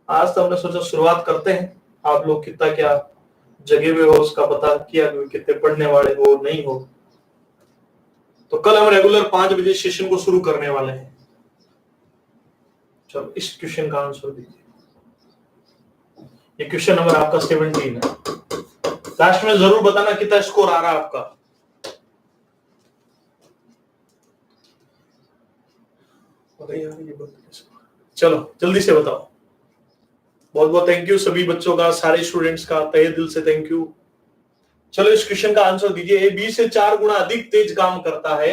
आज तो हमने सोचा शुरुआत करते हैं, आप लोग कितना क्या जगह में हो उसका पता किया, कितने पढ़ने वाले हो नहीं हो। तो कल हम रेगुलर 5 बजे सेशन को शुरू करने वाले हैं। चलो इस क्वेश्चन का आंसर दीजिए। ये क्वेश्चन नंबर आपका 17 है। लास्ट में जरूर बताना कितना स्कोर आ रहा है आपका। चलो जल्दी से बताओ। बहुत बहुत थैंक यू सभी बच्चों का, सारे स्टूडेंट्स का तहे दिल से थैंक यू। चलो इस क्वेश्चन का आंसर दीजिए। ए बी से 4 गुना अधिक तेज काम करता है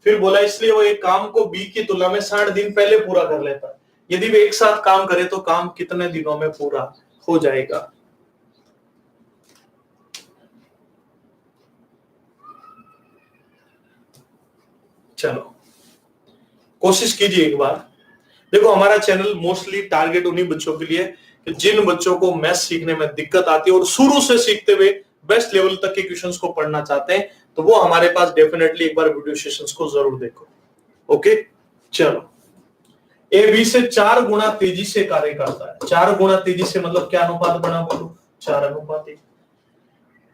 फिर बोला इसलिए वो एक काम को बी की तुलना में 60 दिन पहले पूरा कर लेता है। यदि वे एक साथ काम करे तो काम कितने दिनों में पूरा हो जाएगा? चलो कोशिश कीजिए एक बार। देखो हमारा चैनल मोस्टली टारगेट उन्हीं बच्चों के लिए कि जिन बच्चों को मैथ्स सीखने में दिक्कत आती है और शुरू से सीखते हुए बेस्ट लेवल तक के क्वेश्चंस को पढ़ना चाहते हैं, तो वो हमारे पास डेफिनेटली एक बार वीडियो सेशंस को जरूर देखो। ओके चलो, ए बी से 4 गुना तेजी से कार्य करता है। 4 गुना तेजी से मतलब क्या अनुपात बना बोलो? 4:1।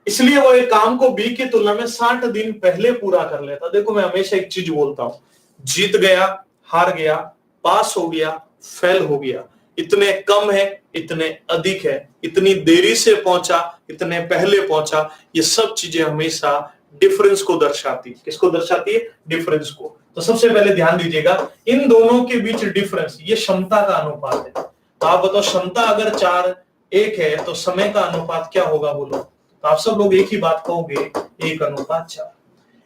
इसलिए वो एक काम को बी की तुलना में 60 दिन पहले पूरा कर लेता। देखो मैं हमेशा एक चीज बोलता हूं, जीत गया, हार गया, पास हो गया, फेल हो गया, इतने कम है, इतने अधिक है, इतनी देरी से पहुंचा, इतने पहले पहुंचा, ये सब चीजें हमेशा डिफरेंस को दर्शाती है। किसको दर्शाती है? डिफरेंस को। तो सबसे पहले ध्यान दीजिएगा, इन दोनों के बीच डिफरेंस ये क्षमता का अनुपात है। तो आप बताओ क्षमता अगर 4:1 है तो समय का अनुपात क्या होगा बोलो? तो आप सब लोग एक ही बात कहोगे, 1:4।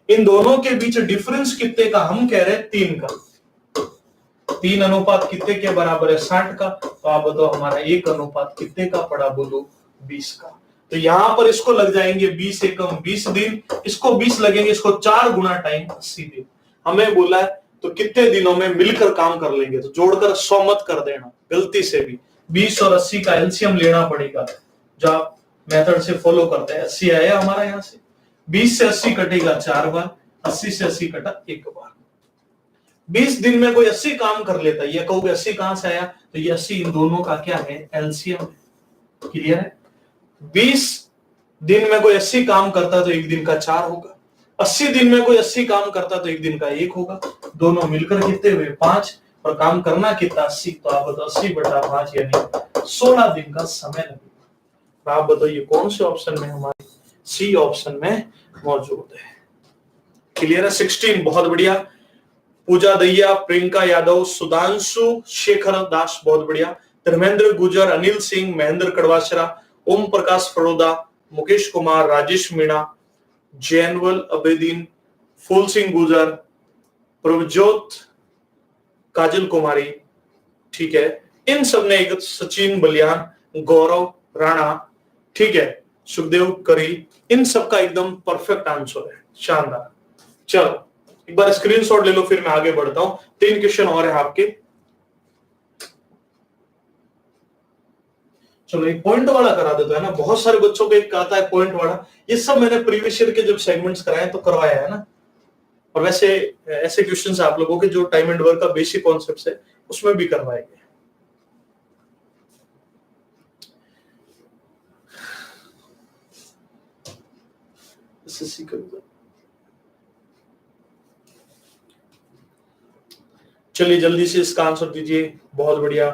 इन दोनों के बीच डिफरेंस कितने का? हम कह रहे हैं 3 का। 3 अनुपात कितने के बराबर है? 60 का। तो आप बताओ हमारा 1 अनुपात कितने का पड़ा बोलो? 20 का। तो यहां पर इसको लग जाएंगे 20 एकम 20 दिन, इसको 20 लगेंगे, इसको 4 गुना टाइम 80 दिन। हमें बोला है तो कितने दिनों में मिलकर काम कर लेंगे? तो जोड़कर 100 मत कर देना गलती से भी। 20 और 80 का एलसीएम लेना पड़ेगा, जो आप मेथड से फॉलो करते हैं। 80 आया हमारा यहां से, 20 से 80 कटेगा 4 बार, 80 से 80 कटा 1 बार। 20 दिन में कोई 80 काम कर लेता है, ये कहोगे 80 कहां से आया? तो ये 80 इन दोनों का क्या है? एलसीएम। क्लियर है? 20 दिन में कोई 80 काम करता तो एक दिन का 4 होगा। 80 दिन में कोई 80 काम करता तो एक दिन का 1 होगा। दोनों मिलकर कितने हुए? 5। और काम करना कितना? 80। तो आप बताओ 80/5 यानी 16 दिन का समय लगेगा। आप बताओ ये कौन से ऑप्शन में? हमारे सी ऑप्शन में मौजूद है। क्लियर है? 16 बहुत बढ़िया। पूजा दहिया, प्रियंका यादव, सुधांशु शेखर दास बहुत बढ़िया, धर्मेंद्र गुजर, अनिल सिंह, महेंद्र कड़वासरा, ओम प्रकाश फरोदा, मुकेश कुमार, राजेश मीणा, जैनवल अबेदीन, फूल सिंह गुजर, प्रभजोत, काजल कुमारी, ठीक है, इन सब ने एक, सचिन बलियान, गौरव राणा, ठीक है, सुखदेव करी, इन सब का एकदम परफेक्ट आंसर है। शानदार। चलो एक बार स्क्रीनशॉट ले लो, फिर मैं आगे बढ़ता हूं। 3 क्वेश्चन और है आपके। चलो एक पॉइंट वाला करा देता है ना, बहुत सारे बच्चों को एक आता है पॉइंट वाला। ये सब मैंने प्रीवियस ईयर के जब सेगमेंट्स कराए तो करवाया है ना। और वैसे ऐसे क्वेश्चंस आप लोगों के जो टाइम एंड वर्क का बेसिक कॉन्सेप्ट्स है उसमें भी करवाए गए। चलिए जल्दी से इसका आंसर दीजिए। बहुत बढ़िया।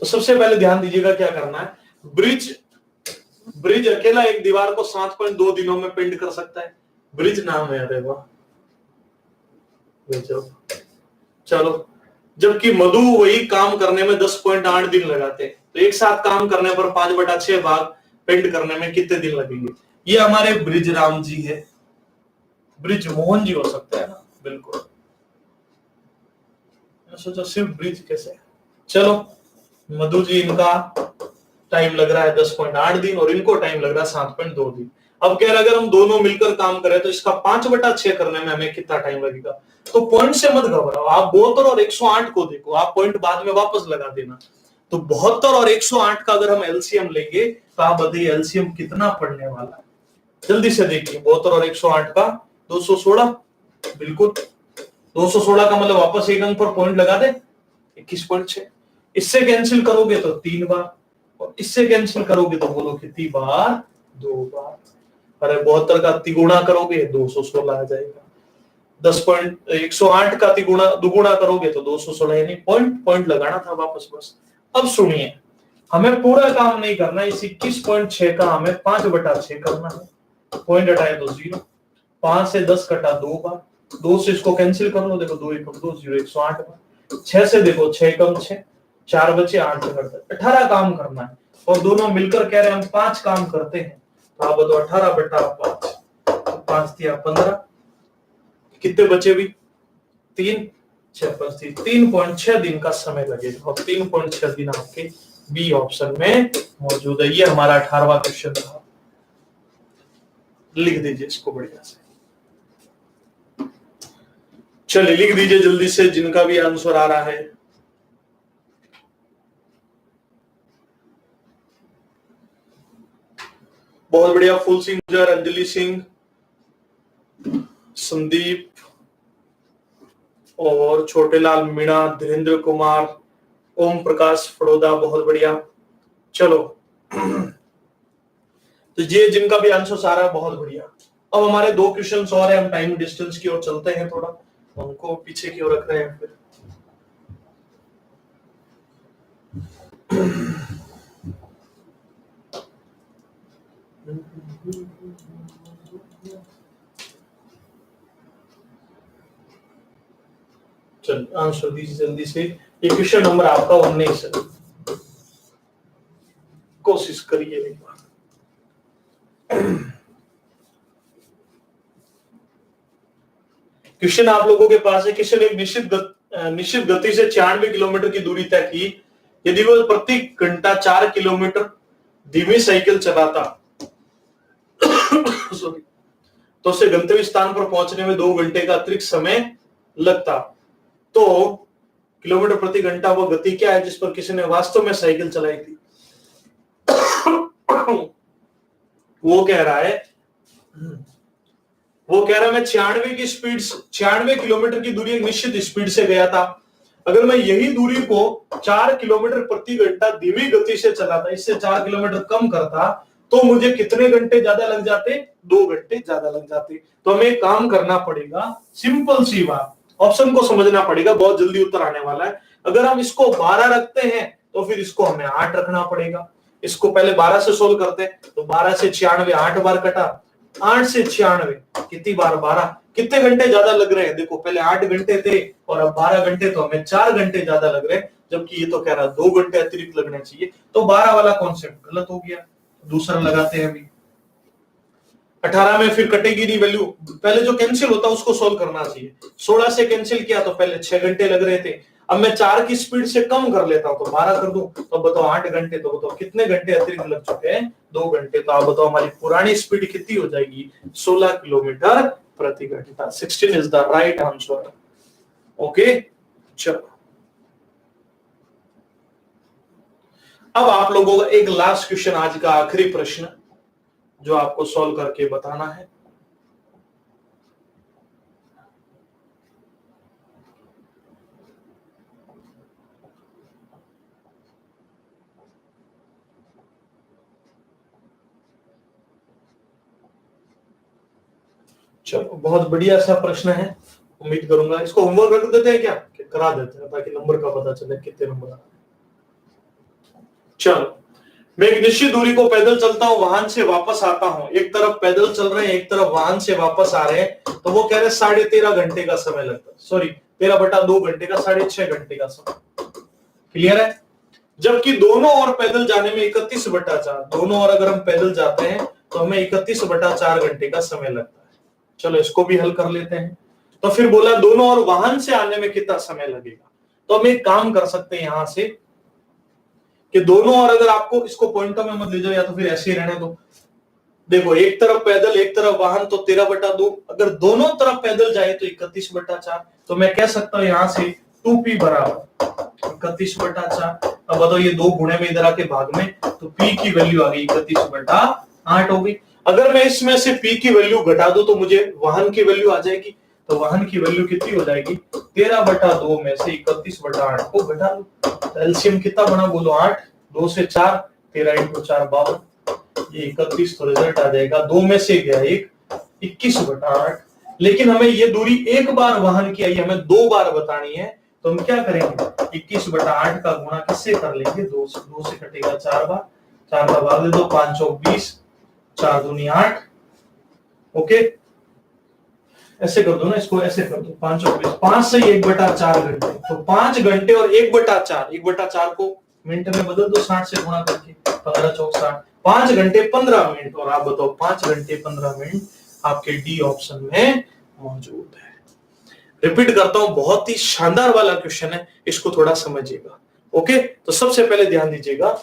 तो सबसे पहले ध्यान दीजिएगा क्या करना है। ब्रिज अकेला एक दीवार को 7.2 दिनों में पेंट कर सकता है। ब्रिज नाम है, अरे वाह। चलो जबकि मधु वही काम करने में 10.8 दिन लगाते, तो एक साथ काम करने पर 5/6 भाग पेंट करने में कितने दिन लगेंगे? ये हमारे ब्रिज राम जी है। ब्रिज मोहन जी हो सकते हैं ना, बिल्कुल। सोचा सिर्फ ब्रिज कैसे। चलो मधु जी, इनका टाइम लग रहा है 10.8 दिन और इनको टाइम लग रहा है 7.2 दिन। अब कह रहे अगर हम दोनों मिलकर काम करें तो इसका 5/6 करने में हमें कितना टाइम लगेगा? तो पॉइंट से मत घबराओ, आप 72 और 108 को देखो, आप पॉइंट बाद में वापस लगा देना। तो 72 और 108 का अगर हम एलसीएम लेंगे तो आप बताइए एलसीएम कितना पड़ने वाला है? जल्दी से देखिए, 72 और 108 का 216, बिल्कुल 216 का मतलब वापस एक अंक पर पॉइंट लगा दे 21.6। इससे कैंसिल करोगे तो 3 बार, और इससे कैंसिल करोगे तो बोलो कितनी बार? 2 बार। अरे 72 का तिगुना करोगे 216 आ जाएगा। 108 का तिगुना दुगुना करोगे तो 216, यानी पॉइंट लगाना था वापस बस। अब सुनिए, हमें पूरा काम नहीं करना, इस 21.6 का हमें 5/6 करना है। पॉइंट हटाए तो 0, 5 से 10 कटा 2 बार, 2 से इसको कैंसिल कर लो, देखो 2 एकम 2, 0 108 बार। 6 से देखो 6 एकम 6, 4 बचे 8 से करते 18 काम करना है, और दोनों मिलकर कह रहे हैं हम 5 काम करते हैं। तो आप बताओ 18/5, 5 दिया 15, कितने बचे भी 3, 6 3.6 दिन का समय लगेगा और 3.6 दिन आपके बी ऑप्शन में मौजूद है। ये हमारा 18वां क्वेश्चन था। लिख दीजिए इसको बढ़िया से, चलिए लिख दीजिए जल्दी से जिनका भी आंसर आ रहा है। बहुत बढ़िया, फूल सिंह गुजर, अंजलि सिंह, संदीप और छोटेलाल मीणा, धीरेन्द्र कुमार, ओम प्रकाश फड़ोदा, बहुत बढ़िया। चलो तो ये जिनका भी आंसर सारा बहुत बढ़िया। अब हमारे 2 क्वेश्चंस और हैं, हम टाइम डिस्टेंस की ओर चलते हैं, थोड़ा उनको पीछे की ओर रख रहे हैं। फिर चल आंसर दीजिए जल्दी से। ये क्वेश्चन नंबर आपका 19 है, कोशिश करिए एक बार। क्वेश्चन आप लोगों के पास है, क्वेश्चन एक निश्चित गति से 96 किलोमीटर की दूरी तय की, यदि वो प्रति घंटा 4 किलोमीटर धीमी साइकिल चलाता तो उसे गंतव्य स्थान पर पहुंचने में 2 घंटे का अतिरिक्त समय लगता। तो किलोमीटर प्रति घंटा वो गति क्या है जिस पर किसी ने वास्तव में साइकिल चलाई थी? वो कह रहा है मैं 96 किलोमीटर की दूरी एक निश्चित स्पीड से गया था। अगर मैं यही दूरी को 4 किलोमीटर प्रति घंटा धीमी गति से चलाता, इससे 4 किलोमीटर कम करता, तो मुझे कितने घंटे ज्यादा लग जाते? 2 घंटे ज्यादा लग जाते। तो हमें एक काम करना पड़ेगा, सिंपल सी बात, ऑप्शन को समझना पड़ेगा, बहुत जल्दी उत्तर आने वाला है। अगर हम इसको 12 रखते हैं तो फिर इसको हमें 8 रखना पड़ेगा। इसको पहले 12 से सोल्व करते हैं, तो 12 से 96 8 बार कटा, 8 से 96 कितनी बार? 12। कितने घंटे ज्यादा लग रहे हैं? देखो पहले 8 घंटे थे और अब 12 घंटे, तो हमें 4 घंटे ज्यादा लग रहे हैं, जबकि ये तो कह रहा 2 घंटे अतिरिक्त लगने चाहिए। तो 12 वाला कॉन्सेप्ट गलत हो गया, दूसरा लगाते हैं अभी। 18 में फिर कटेगी नहीं वैल्यू, पहले जो कैंसिल होता है उसको सोल्व करना चाहिए। 16 से कैंसिल किया तो पहले 6 घंटे लग रहे थे, अब मैं 4 की स्पीड से कम कर लेता हूं तो 12 कर दूं, तो बताओ 8 घंटे, तो बताओ कितने घंटे अतिरिक्त लग चुके हैं? 2 घंटे। तो आप बताओ हमारी पुरानी स्पीड कितनी हो जाएगी? 16 किलोमीटर प्रति घंटा। 16 is the right answer. Okay, चलो अब आप लोगों का एक लास्ट क्वेश्चन, आज का आखिरी प्रश्न जो आपको सॉल्व करके बताना है। चलो बहुत बढ़िया सा प्रश्न है, उम्मीद करूंगा। इसको होमवर्क कर देते हैं क्या? करा देते हैं ताकि नंबर का पता चले कितने नंबर आ रहे हैं। चलो, मैं एक निश्चित दूरी को पैदल चलता हूं, वाहन से वापस आता हूं। एक तरफ पैदल चल रहे हैं, एक तरफ वाहन से वापस आ रहे हैं, तो वो कह रहे हैं 13.5 घंटे का समय लगता है। सॉरी, 13/2 घंटे का, 6.5 घंटे का समय। क्लियर है? जबकि दोनों ओर पैदल जाने में 31/4, दोनों ओर अगर हम पैदल जाते हैं तो हमें 31/4 घंटे का समय लगता है। चलो इसको भी हल कर लेते हैं। तो फिर बोला दोनों ओर वाहन से आने में कितना समय लगेगा? तो हम एक काम कर सकते हैं यहां से कि दोनों ओर, अगर आपको इसको पॉइंटों में मत ले जाओ या तो फिर ऐसे ही रहने दो। देखो एक तरफ पैदल एक तरफ वाहन, तो 13/2। अगर दोनों तरफ पैदल जाए तो 31/4। तो मैं कह सकता हूं यहां से 2p बराबर 31/4। अब बताओ ये 2 गुणे में इधर आके भाग में, तो p की वैल्यू आ गई 31/8 हो गई। अगर मैं इसमें से p की वैल्यू घटा दूं तो मुझे वाहन की वैल्यू आ जाएगी। तो वाहन की वैल्यू कितनी हो जाएगी? 13/2 में से 31/8 को घटा दो। एलसीएम कितना बना बोलो? 8, 2 से 4, 13 × 4 52, ये 31। तो रिजल्ट आ जाएगा 2 में से गया 1, 21/8। लेकिन हमें ये दूरी एक बार वाहन की आई, हमें 2 बार बतानी है, तो हम क्या करेंगे? 21/8 का गुणा किससे कर लेंगे? 2 से। 2 से कटेगा 4 बार, 4 का भाग दे दो, 5 × 20, 4 दूनी 8। ओके, ऐसे कर दो ना, इसको ऐसे कर दो, 5 × 20, 5 से 1/4 घंटे। तो 5 घंटे और 1/4, 1/4 को मिनट में बदल दो 60 से गुणा करके, 15 चौक 60, 5 घंटे 15 मिनट। और आप बताओ 5 घंटे 15 मिनट आपके डी ऑप्शन में मौजूद है। रिपीट करता हूं, बहुत ही शानदार वाला क्वेश्चन है, इसको थोड़ा समझिएगा। ओके, तो सबसे पहले ध्यान दीजिएगा,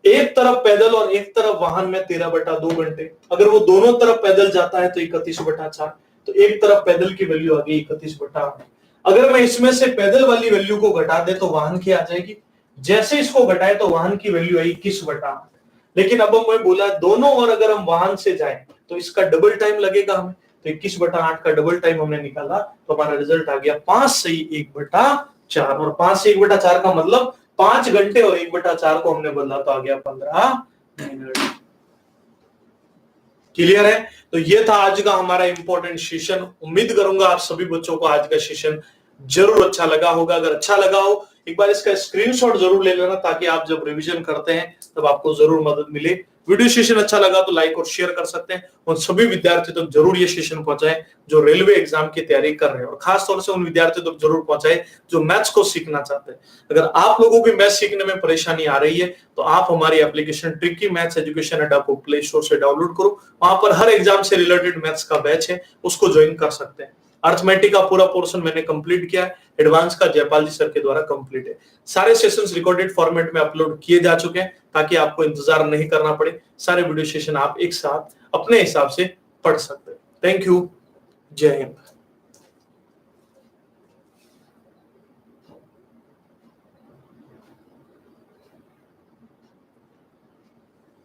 एक तरफ पैदल और एक तरफ वाहन में 13/2 घंटे। अगर वो दोनों तरफ पैदल जाता है तो 31/4, तो एक तरफ पैदल की वैल्यू आ गई 31/8। अगर मैं इसमें से पैदल वाली वैल्यू को घटा दे तो वाहन की आ जाएगी, जैसे इसको घटाए तो वाहन की वैल्यू आई 21/8। लेकिन अब मैं बोला दोनों और अगर हम वाहन से जाए तो इसका डबल टाइम लगेगा हमें, तो 21/8 का डबल टाइम हमने निकाला तो हमारा रिजल्ट आ गया 5 सही 1/4। और 5 से 1/4 का मतलब 5 घंटे और 1/4 को हमने बदला तो आ गया 15 मिनट। क्लियर है? तो ये था आज का हमारा इंपॉर्टेंट सेशन। उम्मीद करूंगा आप सभी बच्चों को आज का सेशन जरूर अच्छा लगा होगा। अगर अच्छा लगा हो एक बार इसका स्क्रीनशॉट जरूर ले लेना, ताकि आप जब रिवीजन करते हैं तब आपको जरूर मदद मिले। वीडियो सेशन अच्छा लगा तो लाइक और शेयर कर सकते हैं। उन सभी विद्यार्थियों तक जरूर ये सेशन पहुंचाएं जो रेलवे एग्जाम की तैयारी कर रहे हैं, और खास तौर से उन विद्यार्थियों तक जरूर पहुंचाएं जो मैथ्स को सीखना चाहते हैं। अगर आप लोगों की मैथ्स सीखने में परेशानी आ रही है तो आप हमारी application tricky maths education app को प्ले स्टोर से डाउनलोड करो। वहां पर हर एग्जाम से रिलेटेड मैथ्स का बैच है, उसको ज्वाइन कर सकते हैं। अर्थमेटिक का पूरा पोर्शन मैंने कंप्लीट किया है, एडवांस का जयपाल जी सर के द्वारा कंप्लीट है। सारे सेशंस रिकॉर्डेड फॉर्मेट में अपलोड किए जा चुके हैं, ताकि आपको इंतजार नहीं करना पड़े। सारे वीडियो सेशन आप एक साथ अपने हिसाब से पढ़ सकते हैं। थैंक यू, जय हिंद।